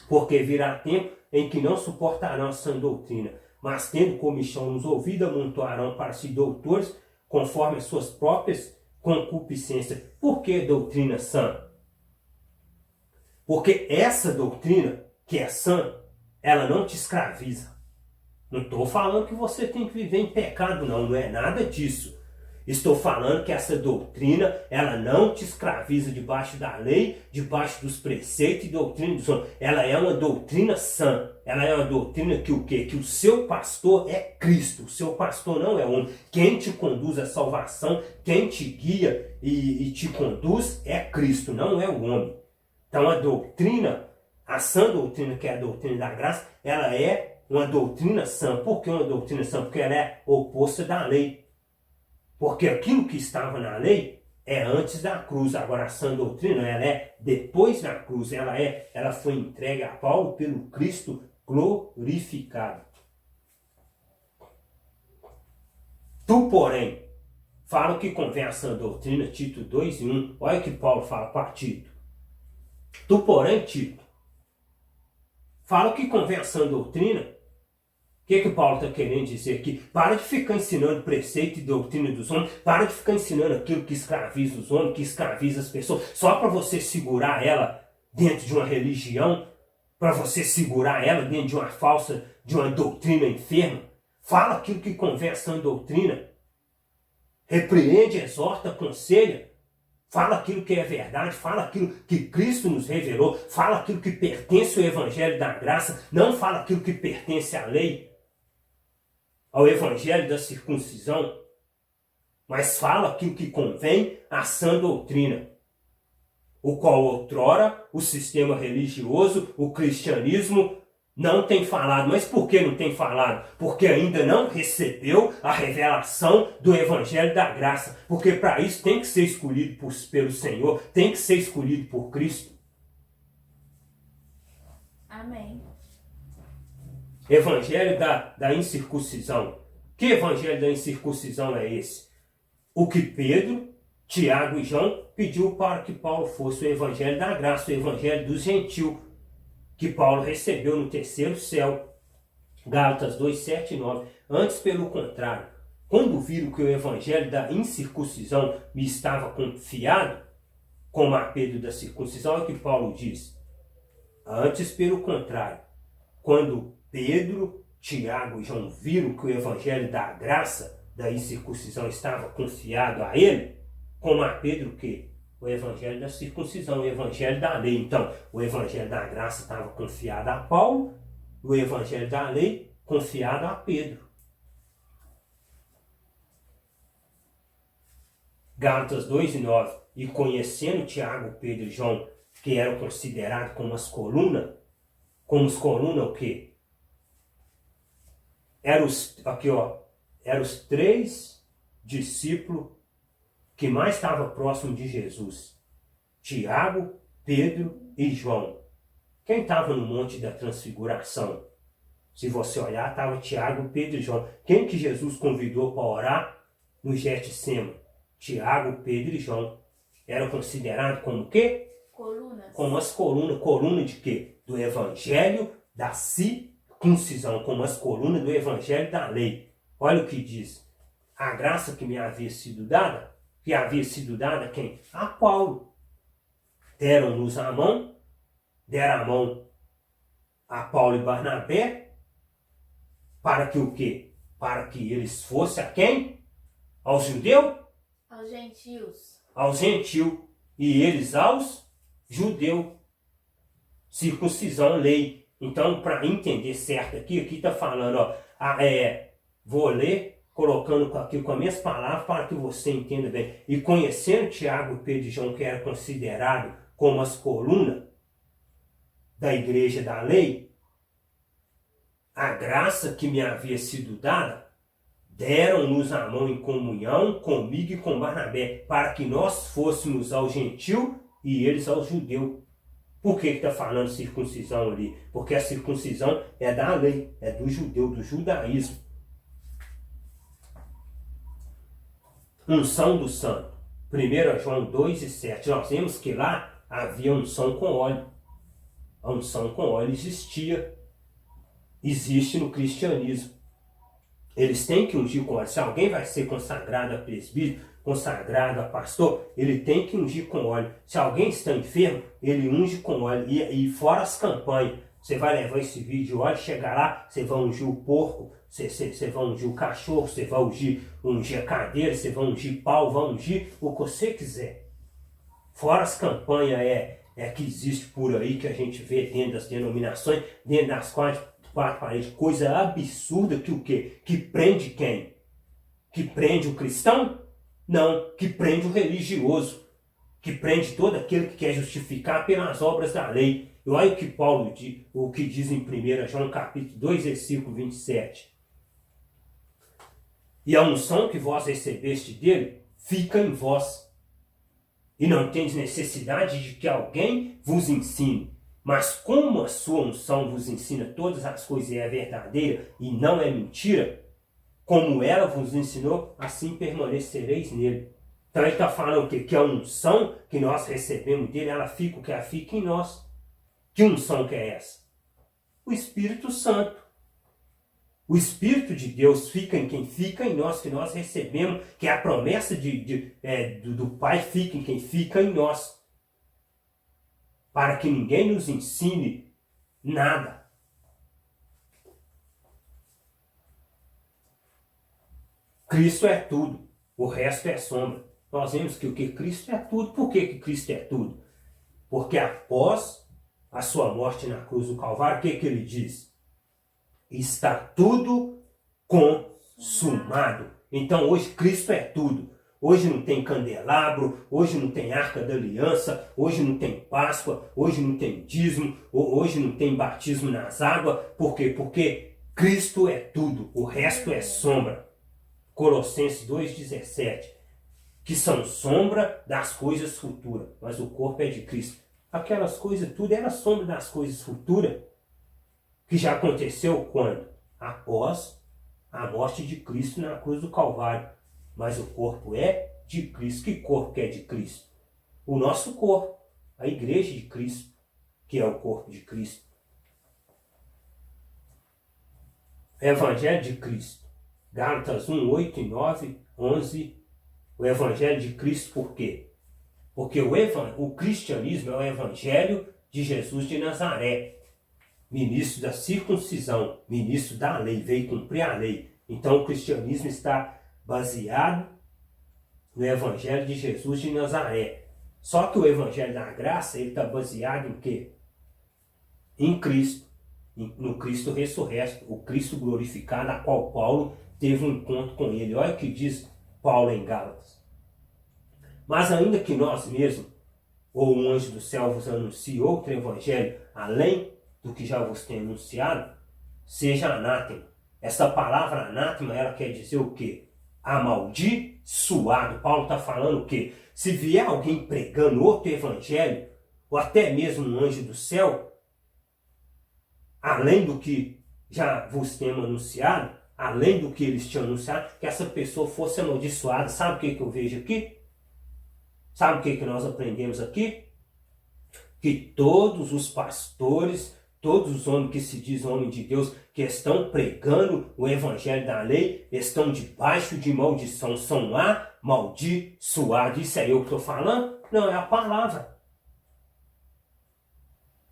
Porque virá tempo em que não suportarão a sã doutrina, mas tendo comichão nos ouvidos, amontoarão para si doutores, conforme as suas próprias concupiscências. Por que doutrina sã? Porque essa doutrina, que é sã, ela não te escraviza. Não estou falando que você tem que viver em pecado, não é nada disso. Estou falando que essa doutrina, ela não te escraviza debaixo da lei, debaixo dos preceitos e doutrina dos homens. Ela é uma doutrina sã. Ela é uma doutrina que o quê? Que o seu pastor é Cristo. O seu pastor não é homem. Quem te conduz à salvação, quem te guia e te conduz é Cristo, não é o homem. Então a doutrina, a sã doutrina, que é a doutrina da graça, ela é uma doutrina sã. Por que uma doutrina sã? Porque ela é oposta da lei. Porque aquilo que estava na lei é antes da cruz. Agora a sã doutrina, ela é depois da cruz. Ela foi entregue a Paulo pelo Cristo glorificado. Tu, porém, fala o que convém a sã doutrina, Tito 2:1. Olha o que Paulo fala para Tito. Tu, porém, Tito, fala o que convém a sã doutrina. O que Paulo está querendo dizer aqui? Para de ficar ensinando preceito e doutrina dos homens. Para de ficar ensinando aquilo que escraviza os homens, que escraviza as pessoas. Só para você segurar ela dentro de uma religião. Para você segurar ela dentro de uma doutrina enferma. Fala aquilo que convém a sã doutrina. Repreende, exorta, aconselha. Fala aquilo que é verdade, fala aquilo que Cristo nos revelou, fala aquilo que pertence ao Evangelho da graça, não fala aquilo que pertence à lei, ao Evangelho da circuncisão, mas fala aquilo que convém à sã doutrina, o qual outrora o sistema religioso, o cristianismo, não tem falado. Mas por que não tem falado? Porque ainda não recebeu a revelação do Evangelho da graça. Porque para isso tem que ser escolhido pelo Senhor, tem que ser escolhido por Cristo. Amém. Evangelho da incircuncisão. Que evangelho da incircuncisão é esse? O que Pedro, Tiago e João pediu para que Paulo fosse o Evangelho da graça, o Evangelho dos gentios, que Paulo recebeu no terceiro céu. Gálatas 2:7-9. Antes, pelo contrário, quando viram que o evangelho da incircuncisão me estava confiado, como a Pedro da circuncisão, é o que Paulo diz. Antes, pelo contrário, quando Pedro, Tiago e João viram que o evangelho da graça, da incircuncisão, estava confiado a ele, como a Pedro que o evangelho da circuncisão, o evangelho da lei. Então, o evangelho da graça estava confiado a Paulo, o evangelho da lei confiado a Pedro. Gálatas 2:9. E conhecendo Tiago, Pedro e João, que eram considerados como as colunas o quê? Eram os 3 discípulos que mais estava próximo de Jesus. Tiago, Pedro e João. Quem estava no Monte da Transfiguração? Se você olhar, estava Tiago, Pedro e João. Quem que Jesus convidou para orar no Getsêmani? Tiago, Pedro e João. Eram considerados como o quê? Colunas. Como as colunas. Coluna de quê? Do Evangelho da circuncisão. Como as colunas do Evangelho da lei. Olha o que diz. A graça que me havia sido dada, a quem? A Paulo. Deram-nos a mão, deram a mão a Paulo e Barnabé, para que o quê? Para que eles fossem a quem? Aos judeus? Aos gentios. Aos gentios. E eles aos judeus. Circuncisão, lei. Então, para entender certo aqui está falando, vou ler, colocando aqui com as minhas palavras para que você entenda bem. E conhecendo Tiago, Pedro e João, que era considerado como as colunas da igreja da lei, a graça que me havia sido dada, deram-nos a mão em comunhão comigo e com Barnabé, para que nós fôssemos ao gentio e eles aos judeus. Por que está falando circuncisão ali? Porque a circuncisão é da lei, é do judeu, do judaísmo. Unção do santo. 1 João 2:7, nós vemos que lá havia unção com óleo. A unção com óleo existia. Existe no cristianismo. Eles têm que ungir com óleo. Se alguém vai ser consagrado a presbítero, consagrado a pastor, ele tem que ungir com óleo. Se alguém está enfermo, ele unge com óleo. E fora as campanhas, você vai levar esse vídeo de óleo, chegar lá, você vai ungir o porco, você vai ungir o cachorro, você vai ungir a cadeira, você vai ungir pau, vai ungir o que você quiser. Fora as campanhas que existe por aí, que a gente vê dentro das denominações, dentro das quatro paredes, coisa absurda que o quê? Que prende quem? Que prende o cristão? Não, que prende o religioso, que prende todo aquele que quer justificar pelas obras da lei. E olha o que Paulo diz, o que diz em 1 João capítulo 2, versículo 27. E a unção que vós recebeste dele fica em vós. E não tendes necessidade de que alguém vos ensine. Mas como a sua unção vos ensina todas as coisas e é verdadeira e não é mentira, como ela vos ensinou, assim permanecereis nele. Então ele está falando o quê? Que a unção que nós recebemos dele, ela fica em nós. Que unção que é essa? O Espírito Santo. O Espírito de Deus fica em quem fica em nós, que nós recebemos, que a promessa do Pai fica em quem fica em nós. Para que ninguém nos ensine nada. Cristo é tudo, o resto é sombra. Nós vemos que o que Cristo é tudo. Por que Cristo é tudo? Porque após a sua morte na cruz do Calvário, o que ele diz? Está tudo consumado. Então hoje Cristo é tudo. Hoje não tem candelabro, hoje não tem arca da aliança, hoje não tem Páscoa, hoje não tem dízimo, hoje não tem batismo nas águas. Por quê? Porque Cristo é tudo, o resto é sombra. Colossenses 2,17, que são sombra das coisas futuras, mas o corpo é de Cristo. Aquelas coisas tudo era sombra das coisas futuras, que já aconteceu quando? Após a morte de Cristo na cruz do Calvário. Mas o corpo é de Cristo. Que corpo que é de Cristo? O nosso corpo, a igreja de Cristo, que é o corpo de Cristo. Evangelho de Cristo. Gálatas 1, 8 e 9, 11. O Evangelho de Cristo por quê? Porque o cristianismo é o Evangelho de Jesus de Nazaré. Ministro da circuncisão, ministro da lei, veio cumprir a lei. Então o cristianismo está baseado no Evangelho de Jesus de Nazaré. Só que o Evangelho da graça, ele está baseado em quê? Em Cristo. No Cristo ressurreto, o Cristo glorificado, a qual Paulo teve um encontro com ele. Olha o que diz Paulo em Gálatas. Mas ainda que nós mesmos, ou um anjo do céu vos anuncie outro evangelho, além do que já vos tem anunciado, seja anátema. Essa palavra anátema, ela quer dizer o quê? Amaldiçoado. Paulo está falando o quê? Se vier alguém pregando outro evangelho, ou até mesmo um anjo do céu, além do que já vos temos anunciado, além do que eles tinham anunciado, que essa pessoa fosse amaldiçoada. Sabe o que eu vejo aqui? Sabe o que nós aprendemos aqui? Que todos os pastores, todos os homens que se dizem homens de Deus, que estão pregando o evangelho da lei, estão debaixo de maldição, são amaldiçoados. Isso é eu que estou falando? Não, é a palavra.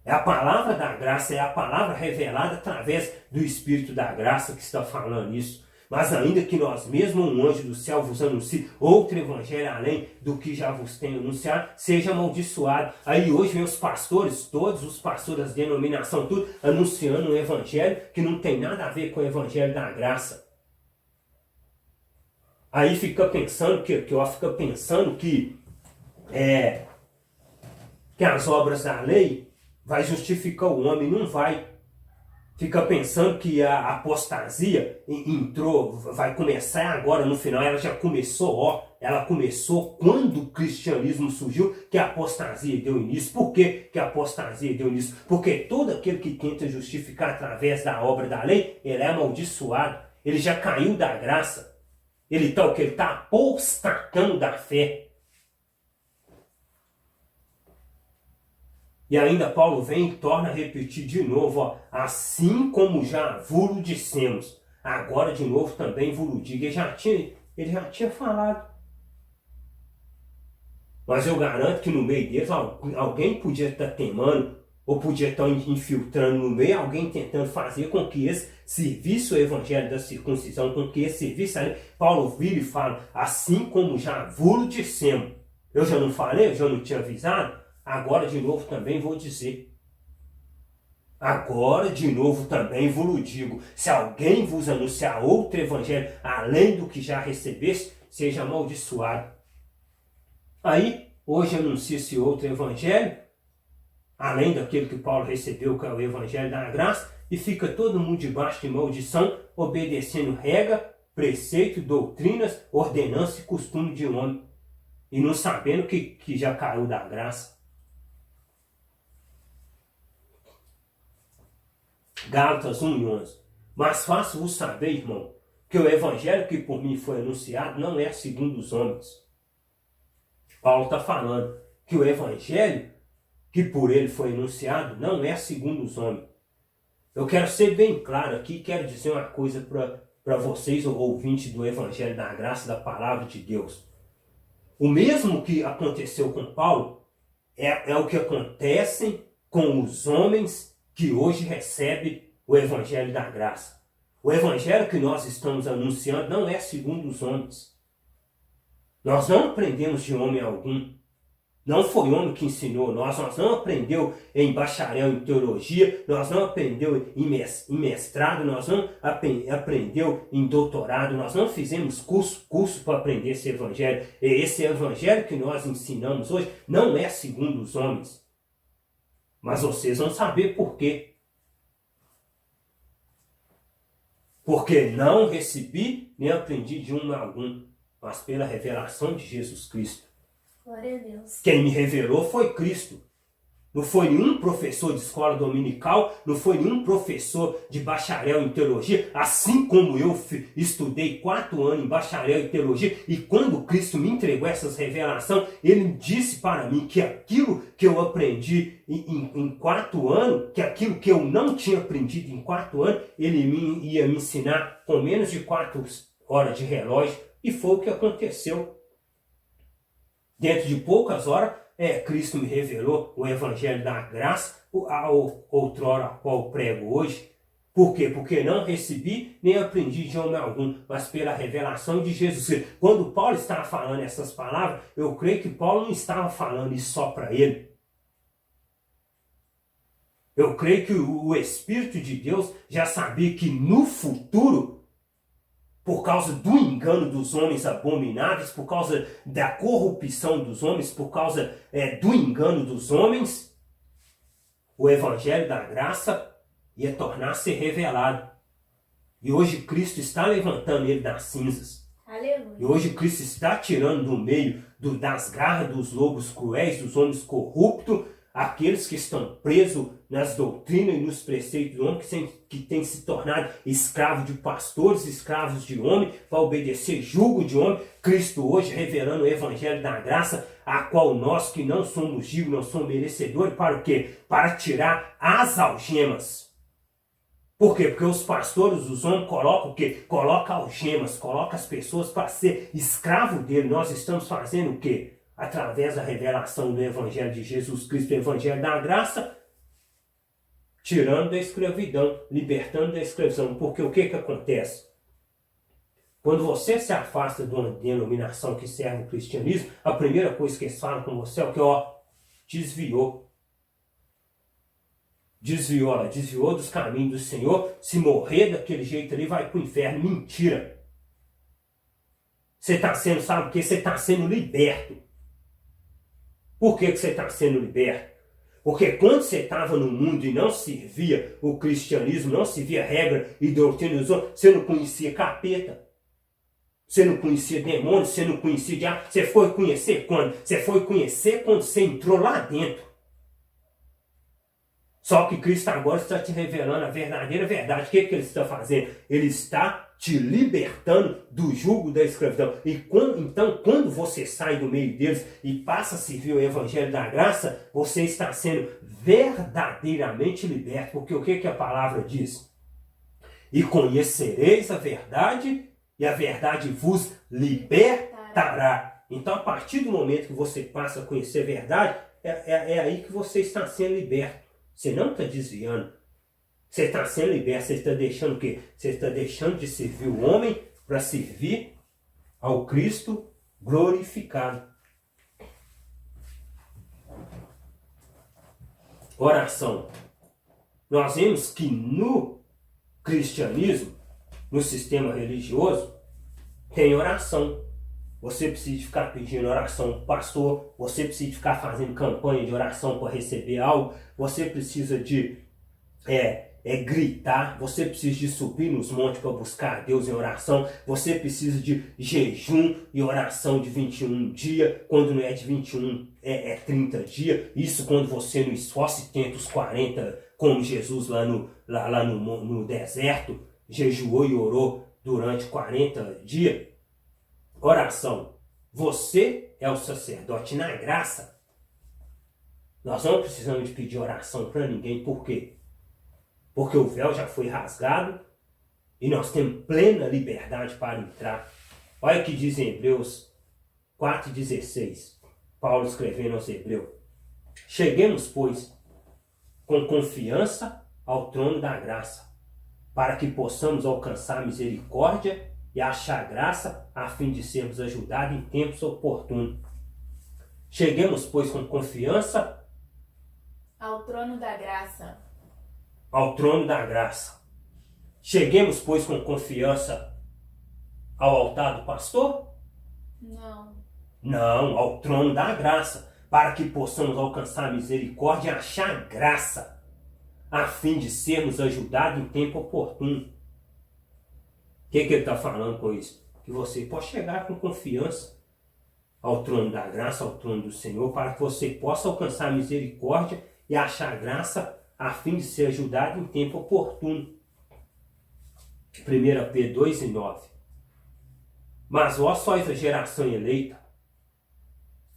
É a palavra da graça, é a palavra revelada através do Espírito da graça que está falando isso. Mas ainda que nós mesmos, um anjo do céu, vos anuncie outro evangelho além do que já vos tenho anunciado, seja amaldiçoado. Aí hoje vem os pastores, todos os pastores das denominações, tudo, anunciando um evangelho que não tem nada a ver com o evangelho da graça. Aí fica pensando que as obras da lei vai justificar o homem, não vai. Fica pensando que a apostasia entrou, vai começar agora no final, ela já começou, ela começou quando o cristianismo surgiu, que a apostasia deu início. Por que a apostasia deu início? Porque todo aquele que tenta justificar através da obra da lei, ele é amaldiçoado, ele já caiu da graça, ele está apostatando da fé. E ainda Paulo vem e torna a repetir de novo, ó, assim como já vos dissemos, agora de novo também vos digo. Ele já tinha falado. Mas eu garanto que no meio deles alguém podia estar temando, ou podia estar infiltrando no meio, alguém tentando fazer com que esse servisse o evangelho da circuncisão, com que esse servisse ali. Paulo vira e fala, assim como já vos dissemos. Eu já não falei, eu já não tinha avisado, agora de novo também vou dizer. Agora de novo também vos digo, se alguém vos anunciar outro evangelho, além do que já recebeste, seja amaldiçoado. Aí, hoje anuncia esse outro evangelho, além daquele que Paulo recebeu, que é o evangelho da graça, e fica todo mundo debaixo de maldição, obedecendo regra, preceito, doutrinas, ordenança e costume de homem, e não sabendo que já caiu da graça. Gálatas 1:11. Mas faço-vos saber, irmão, que o evangelho que por mim foi anunciado não é segundo os homens. Paulo está falando que o evangelho que por ele foi anunciado não é segundo os homens. Eu quero ser bem claro aqui, quero dizer uma coisa para vocês, ouvintes do evangelho da graça, da palavra de Deus. O mesmo que aconteceu com Paulo é o que acontece com os homens que hoje recebem o evangelho da graça. O evangelho que nós estamos anunciando não é segundo os homens. Nós não aprendemos de homem algum. Não foi homem que ensinou nós não aprendeu em bacharel em teologia, nós não aprendeu em mestrado, nós não aprendeu em doutorado, nós não fizemos curso para aprender esse evangelho. E esse evangelho que nós ensinamos hoje não é segundo os homens. Mas vocês vão saber por quê. Porque não recebi nem aprendi de um algum, mas pela revelação de Jesus Cristo. Glória a Deus. Quem me revelou foi Cristo. Não foi nenhum professor de escola dominical, não foi nenhum professor de bacharel em teologia, assim como eu estudei 4 anos em bacharel em teologia, e quando Cristo me entregou essas revelações, Ele disse para mim que aquilo que eu aprendi em 4 anos, que aquilo que eu não tinha aprendido em 4 anos, Ele ia me ensinar com menos de 4 horas de relógio, e foi o que aconteceu. Dentro de poucas horas, Cristo me revelou o evangelho da graça, outrora a qual prego hoje. Por quê? Porque não recebi nem aprendi de homem algum, mas pela revelação de Jesus. Quando Paulo estava falando essas palavras, eu creio que Paulo não estava falando isso só para ele. Eu creio que o Espírito de Deus já sabia que no futuro, por causa do engano dos homens abomináveis, por causa da corrupção dos homens, por causa do engano dos homens, o evangelho da graça ia tornar-se revelado. E hoje Cristo está levantando ele das cinzas. Aleluia. E hoje Cristo está tirando do meio das garras dos lobos cruéis, dos homens corruptos, aqueles que estão presos nas doutrinas e nos preceitos do homem, que têm se tornado escravos de pastores, escravos de homem, para obedecer jugo de homem. Cristo hoje revelando o evangelho da graça, a qual nós que não somos dignos, não somos merecedores, para o quê? Para tirar as algemas. Por quê? Porque os pastores, os homens, colocam o quê? Colocam algemas, colocam as pessoas para ser escravo dele. Nós estamos fazendo o quê? Através da revelação do evangelho de Jesus Cristo, o evangelho da graça, tirando da escravidão, libertando da escravidão. Porque o que acontece? Quando você se afasta de uma denominação que serve o cristianismo, a primeira coisa que eles falam com você é o que? Desviou. Ela desviou dos caminhos do Senhor. Se morrer daquele jeito ali, vai para o inferno. Mentira. Você está sendo, sabe o que? Você está sendo liberto. Por que você está sendo liberto? Porque quando você estava no mundo e não servia o cristianismo, não servia regra e doutrina dos outros, você não conhecia capeta. Você não conhecia demônio, você não conhecia diabo. Você foi conhecer quando? Você foi conhecer quando você entrou lá dentro. Só que Cristo agora está te revelando a verdadeira verdade. O que ele está fazendo? Ele está te libertando do jugo da escravidão. E então, quando você sai do meio deles e passa a servir o evangelho da graça, você está sendo verdadeiramente liberto. Porque o que a palavra diz? E conhecereis a verdade, e a verdade vos libertará. Então, a partir do momento que você passa a conhecer a verdade, é aí que você está sendo liberto. Você não está desviando. Você está sendo liberto. Você está deixando o quê? Você está deixando de servir o homem para servir ao Cristo glorificado. Oração. Nós vemos que no cristianismo, no sistema religioso, tem oração. Você precisa ficar pedindo oração para o pastor, você precisa ficar fazendo campanha de oração para receber algo, você precisa de gritar, você precisa de subir nos montes para buscar a Deus em oração, você precisa de jejum e oração de 21 dias, quando não é de 21, é 30 dias, isso quando você não esforça e tenta os 40, como Jesus lá no deserto, jejuou e orou durante 40 dias. Oração. Você é o sacerdote na graça. Nós não precisamos de pedir oração para ninguém. Por quê? Porque o véu já foi rasgado e nós temos plena liberdade para entrar. Olha o que diz em Hebreus 4,16. Paulo escrevendo aos Hebreus. Cheguemos, pois, com confiança ao trono da graça, para que possamos alcançar misericórdia e achar graça, a fim de sermos ajudados em tempos oportunos. Cheguemos, pois, com confiança ao trono da graça. Ao trono da graça. Cheguemos, pois, com confiança ao altar do pastor? Não. Não, ao trono da graça, para que possamos alcançar misericórdia e achar graça, a fim de sermos ajudados em tempo oportuno. O que ele está falando com isso? Que você pode chegar com confiança ao trono da graça, ao trono do Senhor, para que você possa alcançar misericórdia e achar graça a fim de ser ajudado em tempo oportuno. 1 Pedro 2,9. Mas vós sois a geração eleita,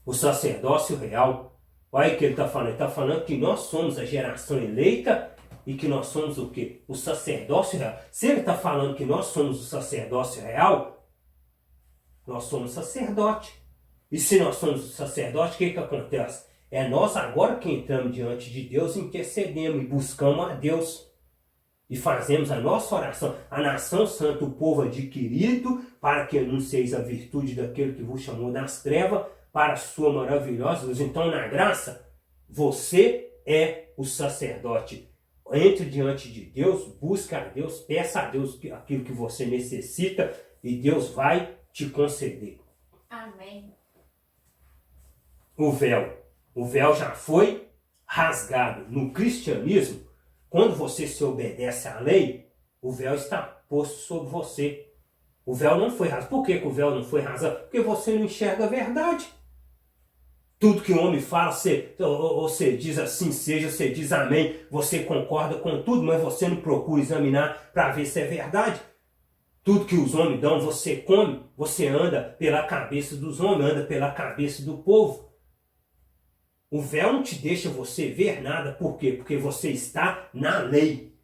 o sacerdócio real. Olha o que ele está falando. Ele está falando que nós somos a geração eleita e que nós somos o quê? O sacerdócio real. Se ele está falando que nós somos o sacerdócio real, nós somos sacerdote. E se nós somos o sacerdote, o que acontece? É nós agora que entramos diante de Deus, intercedemos e buscamos a Deus. E fazemos a nossa oração. A nação santa, o povo adquirido, para que anuncieis a virtude daquele que vos chamou das trevas, para a sua maravilhosa luz. Então, na graça, você é o sacerdote. Entre diante de Deus, busca a Deus, peça a Deus aquilo que você necessita e Deus vai te conceder. Amém. O véu já foi rasgado. No cristianismo, quando você se obedece à lei, o véu está posto sobre você. O véu não foi rasgado. Por que o véu não foi rasgado? Porque você não enxerga a verdade. Tudo que o homem fala, você diz assim seja, você diz amém, você concorda com tudo, mas você não procura examinar para ver se é verdade. Tudo que os homens dão, você come, você anda pela cabeça dos homens, anda pela cabeça do povo. O véu não te deixa você ver nada, por quê? Porque você está na lei.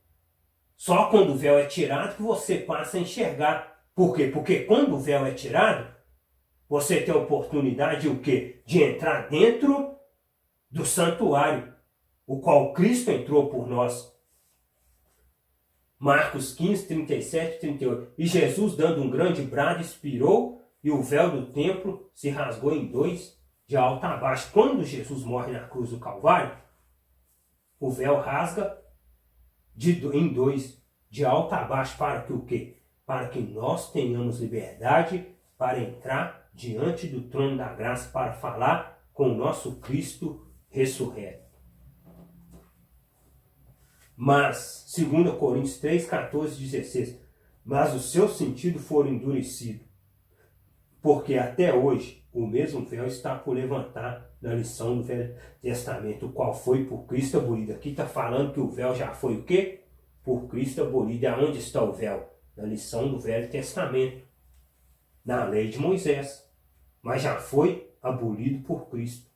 Só quando o véu é tirado que você passa a enxergar. Por quê? Porque quando o véu é tirado, você tem a oportunidade de o quê? De entrar dentro do santuário, o qual Cristo entrou por nós. Marcos 15, 37 e 38. E Jesus, dando um grande brado, expirou, e o véu do templo se rasgou em dois, de alto a baixo. Quando Jesus morre na cruz do Calvário, o véu rasga em dois, de alto a baixo, para que o quê? Para que nós tenhamos liberdade para entrar diante do trono da graça para falar com o nosso Cristo ressurreto. Mas, 2 Coríntios 3, 14 e 16, mas os seus sentidos foram endurecidos, porque até hoje o mesmo véu está por levantar na lição do Velho Testamento, o qual foi por Cristo abolido. Aqui está falando que o véu já foi o quê? Por Cristo abolido. E aonde está o véu? Na lição do Velho Testamento, na lei de Moisés. Mas já foi abolido por Cristo.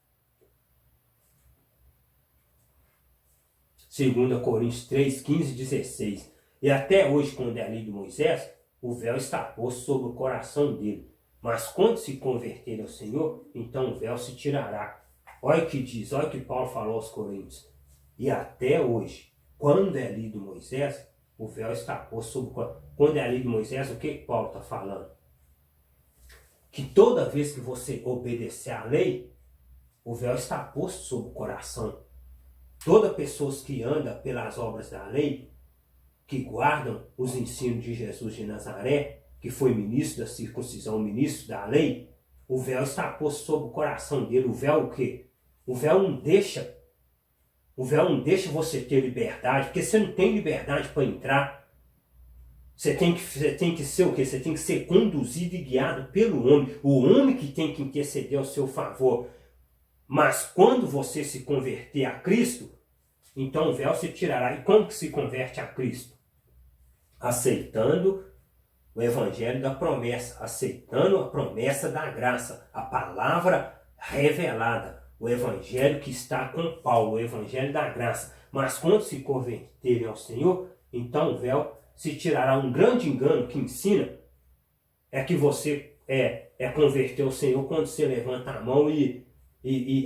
2 Coríntios 3, 15 e 16. E até hoje, quando é a lei de Moisés, o véu está posto sobre o coração dele. Mas quando se converter ao Senhor, então o véu se tirará. Olha o que diz, olha o que Paulo falou aos Coríntios. E até hoje, quando é a lei de Moisés, o véu está posto sobre o coração. Quando é a lei de Moisés, o que Paulo está falando? Que toda vez que você obedecer à lei, o véu está posto sobre o coração. Toda pessoa que anda pelas obras da lei, que guardam os ensinos de Jesus de Nazaré, que foi ministro da circuncisão, ministro da lei, o véu está posto sobre o coração dele. O véu o quê? O véu não deixa você ter liberdade, porque você não tem liberdade para entrar. Você tem que ser o quê? Você tem que ser conduzido e guiado pelo homem. O homem que tem que interceder ao seu favor. Mas quando você se converter a Cristo, então o véu se tirará. E como que se converte a Cristo? Aceitando o evangelho da promessa, aceitando a promessa da graça, a palavra revelada, o evangelho que está com Paulo, o evangelho da graça. Mas quando se converterem ao Senhor, então o véu se tirará. Um grande engano que ensina é que você converter ao Senhor quando você levanta a mão e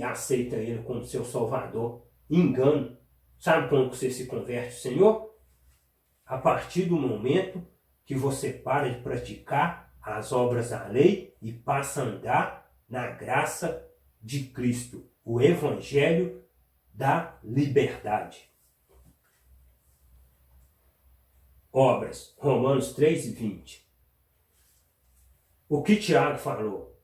aceita Ele como seu Salvador. Engano. Sabe quando você se converte ao Senhor? A partir do momento que você para de praticar as obras da lei e passa a andar na graça de Cristo, o evangelho da liberdade. Obras, Romanos 3 e 20. O que Tiago falou?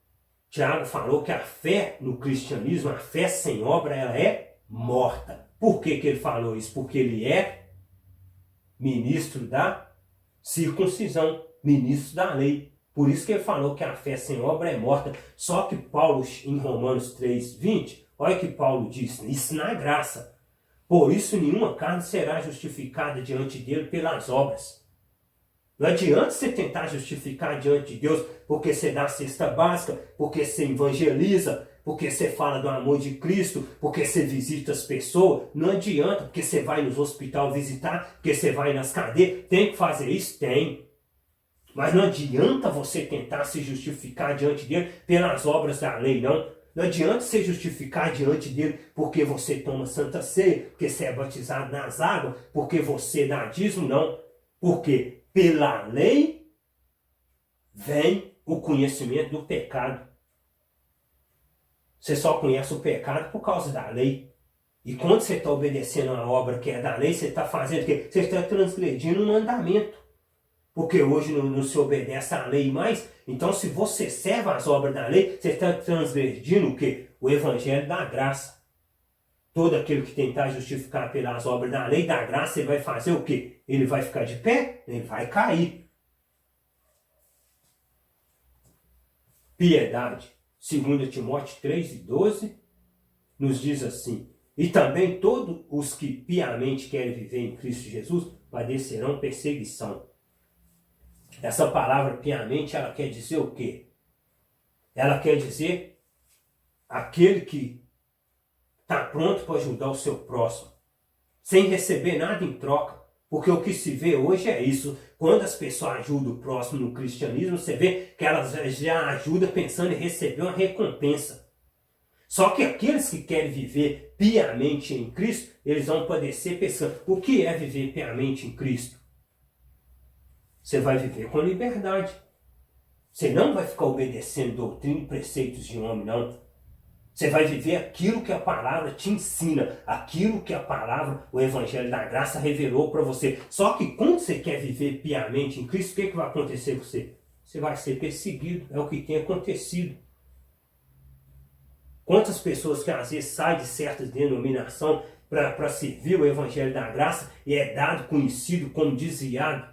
Tiago falou que a fé no cristianismo, a fé sem obra, ela é morta. Por que ele falou isso? Porque ele é ministro da circuncisão, ministro da lei. Por isso que ele falou que a fé sem obra é morta. Só que Paulo, em Romanos 3, 20, olha o que Paulo diz, isso na graça. Por isso nenhuma carne será justificada diante dele pelas obras. Não adianta você tentar justificar diante de Deus porque você dá a cesta básica, porque você evangeliza, porque você fala do amor de Cristo, porque você visita as pessoas. Não adianta, porque você vai nos hospitais visitar, porque você vai nas cadeias. Tem que fazer isso? Tem. Mas não adianta você tentar se justificar diante dele pelas obras da lei, não. Não adianta você justificar diante dele porque você toma santa ceia, porque você é batizado nas águas, porque você dá dízimo, não. Porque pela lei vem o conhecimento do pecado. Você só conhece o pecado por causa da lei. E quando você está obedecendo a obra que é da lei, você está fazendo o quê? Você está transgredindo um mandamento. Porque hoje não se obedece à lei mais. Então, se você serve as obras da lei, você está transgredindo o quê? O evangelho da graça. Todo aquele que tentar justificar pelas obras da lei da graça, ele vai fazer o quê? Ele vai ficar de pé? Ele vai cair. Piedade. 2 Timóteo 3 e 12 nos diz assim: e também todos os que piamente querem viver em Cristo Jesus padecerão perseguição. Essa palavra piamente, ela quer dizer o quê? Ela quer dizer aquele que está pronto para ajudar o seu próximo, sem receber nada em troca. Porque o que se vê hoje é isso. Quando as pessoas ajudam o próximo no cristianismo, você vê que elas já ajudam pensando em receber uma recompensa. Só que aqueles que querem viver piamente em Cristo, eles vão padecer pensando, o que é viver piamente em Cristo? Você vai viver com liberdade. Você não vai ficar obedecendo doutrina e preceitos de homem, não. Você vai viver aquilo que a palavra te ensina, aquilo que a palavra, o evangelho da graça revelou para você. Só que quando você quer viver piamente em Cristo, o que vai acontecer com você? Você vai ser perseguido, é o que tem acontecido. Quantas pessoas que às vezes saem de certas denominações para servir o evangelho da graça e é dado, conhecido como desviado,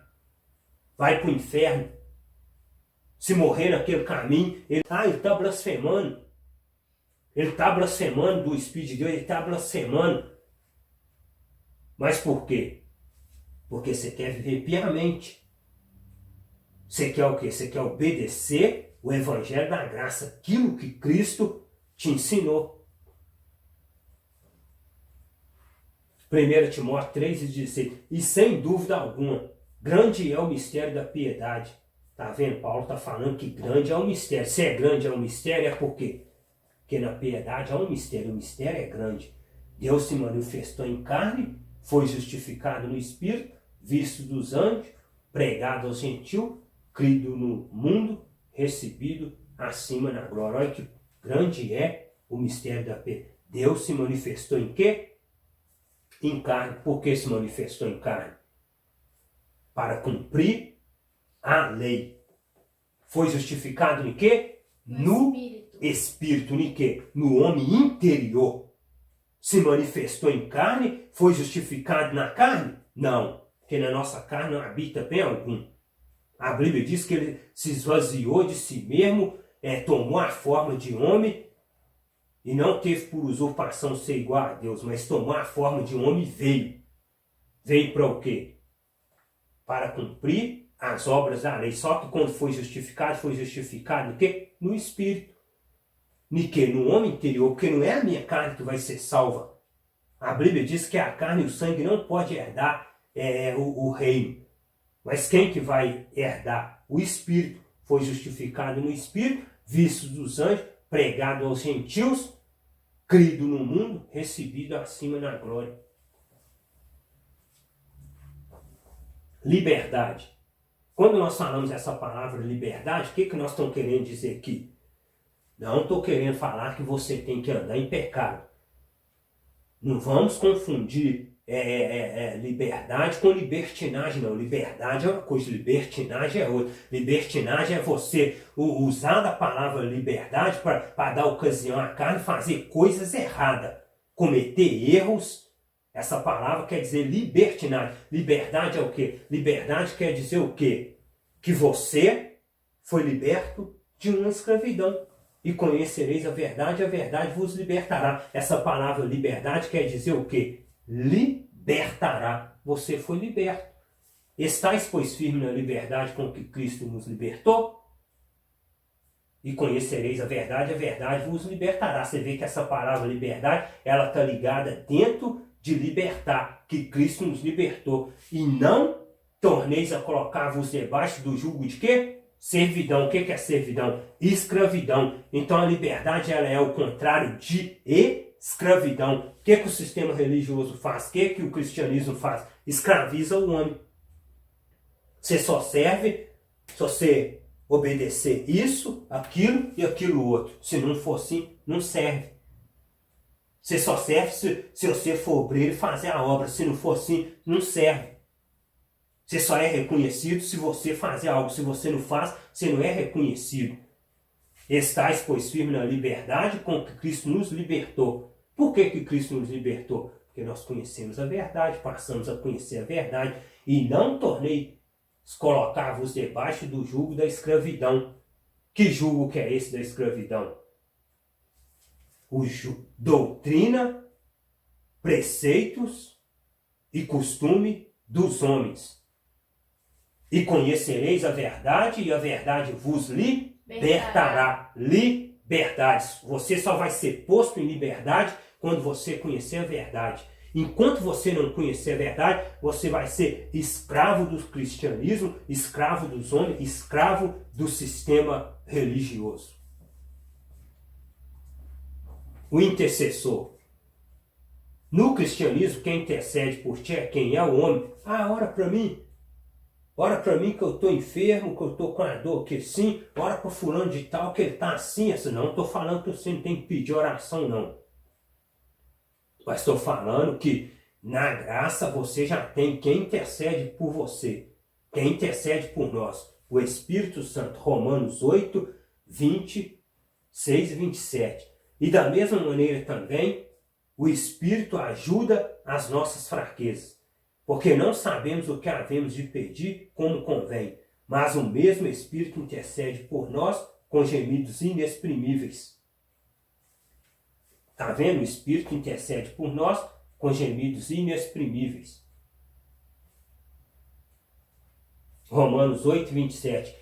vai para o inferno. Se morrer naquele caminho, ele está blasfemando. Ele está blasfemando do Espírito de Deus, ele está blasfemando. Mas por quê? Porque você quer viver piamente. Você quer o quê? Você quer obedecer o Evangelho da Graça, aquilo que Cristo te ensinou. 1 Timóteo 3,16. E sem dúvida alguma, grande é o mistério da piedade. Tá vendo? Paulo está falando que grande é o mistério. Se é grande é um mistério, é por quê? Porque na piedade há um mistério. O mistério é grande. Deus se manifestou em carne, foi justificado no Espírito, visto dos anjos, pregado aos gentios, crido no mundo, recebido acima na glória. Olha que grande é o mistério da piedade. Deus se manifestou em quê? Em carne. Por que se manifestou em carne? Para cumprir a lei. Foi justificado em quê? No Espírito. Em quê? No homem interior. Se manifestou em carne, foi justificado na carne? Não, porque na nossa carne não habita bem algum. A Bíblia diz que ele se esvaziou de si mesmo, tomou a forma de homem, e não teve por usurpação ser igual a Deus, mas tomou a forma de homem e veio. Veio para o quê? Para cumprir as obras da lei. Só que quando foi justificado no quê? No Espírito. No quê? No homem interior, porque não é a minha carne que vai ser salva. A Bíblia diz que a carne e o sangue não pode herdar o reino. Mas quem que vai herdar? O Espírito. Foi justificado no Espírito, visto dos anjos, pregado aos gentios, crido no mundo, recebido acima na glória. Liberdade. Quando nós falamos essa palavra liberdade, o que nós estamos querendo dizer aqui? Não estou querendo falar que você tem que andar em pecado. Não vamos confundir liberdade com libertinagem, não. Liberdade é uma coisa, libertinagem é outra. Libertinagem é você usar a palavra liberdade para dar ocasião à carne fazer coisas erradas, cometer erros. Essa palavra quer dizer libertinagem. Liberdade é o quê? Liberdade quer dizer o quê? Que você foi liberto de uma escravidão. E conhecereis a verdade vos libertará. Essa palavra liberdade quer dizer o quê? Libertará. Você foi liberto. Estais, pois, firme na liberdade com que Cristo nos libertou? E conhecereis a verdade vos libertará. Você vê que essa palavra liberdade, ela está ligada dentro de libertar, que Cristo nos libertou. E não torneis a colocar-vos debaixo do jugo de quê? Servidão. O que é servidão? Escravidão. Então a liberdade ela é o contrário de escravidão. O que o sistema religioso faz? O que o cristianismo faz? Escraviza o homem. Você só serve se você obedecer isso, aquilo e aquilo outro. Se não for assim, não serve. Você só serve se você for obreiro e fazer a obra. Se não for assim, não serve. Você só é reconhecido se você fazer algo. Se você não faz, você não é reconhecido. Estais, pois, firme na liberdade com que Cristo nos libertou. Por que Cristo nos libertou? Porque nós conhecemos a verdade, passamos a conhecer a verdade. E não tornei colocar-vos debaixo do jugo da escravidão. Que jugo que é esse da escravidão? Doutrina, preceitos e costume dos homens. E conhecereis a verdade, e a verdade vos libertará. Liberdade. Você só vai ser posto em liberdade quando você conhecer a verdade. Enquanto você não conhecer a verdade, você vai ser escravo do cristianismo, escravo dos homens, escravo do sistema religioso. O intercessor. No cristianismo, quem intercede por ti é quem? É o homem. Ora para mim. Ora para mim que eu estou enfermo, que eu estou com a dor, que sim. Ora para fulano de tal, que ele está assim. Não estou falando que você não tem que pedir oração, não. Mas estou falando que na graça você já tem quem intercede por você. Quem intercede por nós. O Espírito Santo. Romanos 8, 26 e 27. E da mesma maneira também, o Espírito ajuda as nossas fraquezas. Porque não sabemos o que havemos de pedir como convém. mas o mesmo Espírito intercede por nós com gemidos inexprimíveis. Está vendo? O Espírito intercede por nós com gemidos inexprimíveis. Romanos 8, 27.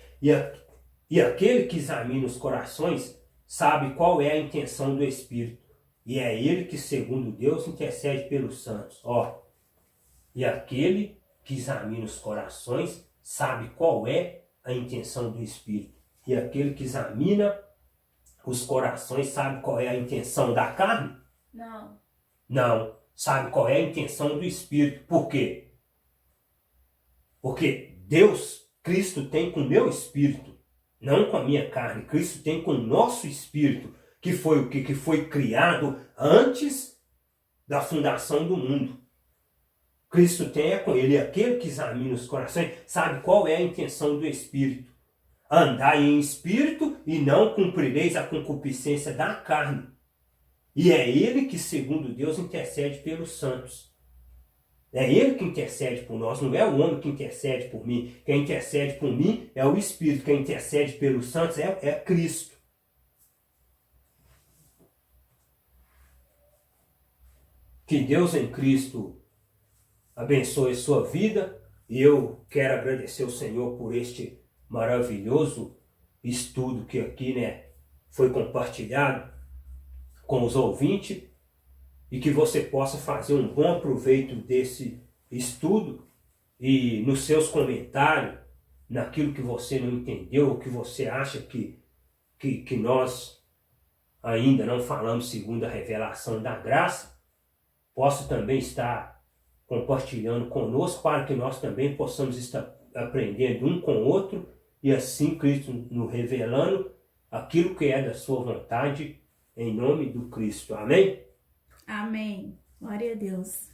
E aquele que examina os corações sabe qual é a intenção do Espírito. E é ele que, segundo Deus, intercede pelos santos. E aquele que examina os corações sabe qual é a intenção do Espírito. E aquele que examina os corações sabe qual é a intenção da carne? Não. Não. Sabe qual é a intenção do Espírito. Por quê? Porque Deus, Cristo tem com o meu espírito, não com a minha carne. Cristo tem com o nosso espírito, que foi o que foi criado antes da fundação do mundo. Cristo tem com ele, aquele que examina os corações, sabe qual é a intenção do Espírito. Andai em espírito e não cumprireis a concupiscência da carne. E é ele que, segundo Deus, intercede pelos santos. É ele que intercede por nós, não é o homem que intercede por mim. Quem intercede por mim é o Espírito. Quem intercede pelos santos é Cristo. Que Deus em Cristo abençoe sua vida. E eu quero agradecer ao Senhor por este maravilhoso estudo que aqui, foi compartilhado com os ouvintes. E que você possa fazer um bom proveito desse estudo e nos seus comentários, naquilo que você não entendeu, ou que você acha que nós ainda não falamos segundo a revelação da graça, possa também estar compartilhando conosco para que nós também possamos estar aprendendo um com o outro e assim Cristo nos revelando aquilo que é da sua vontade em nome do Cristo. Amém? Amém. Glória a Deus.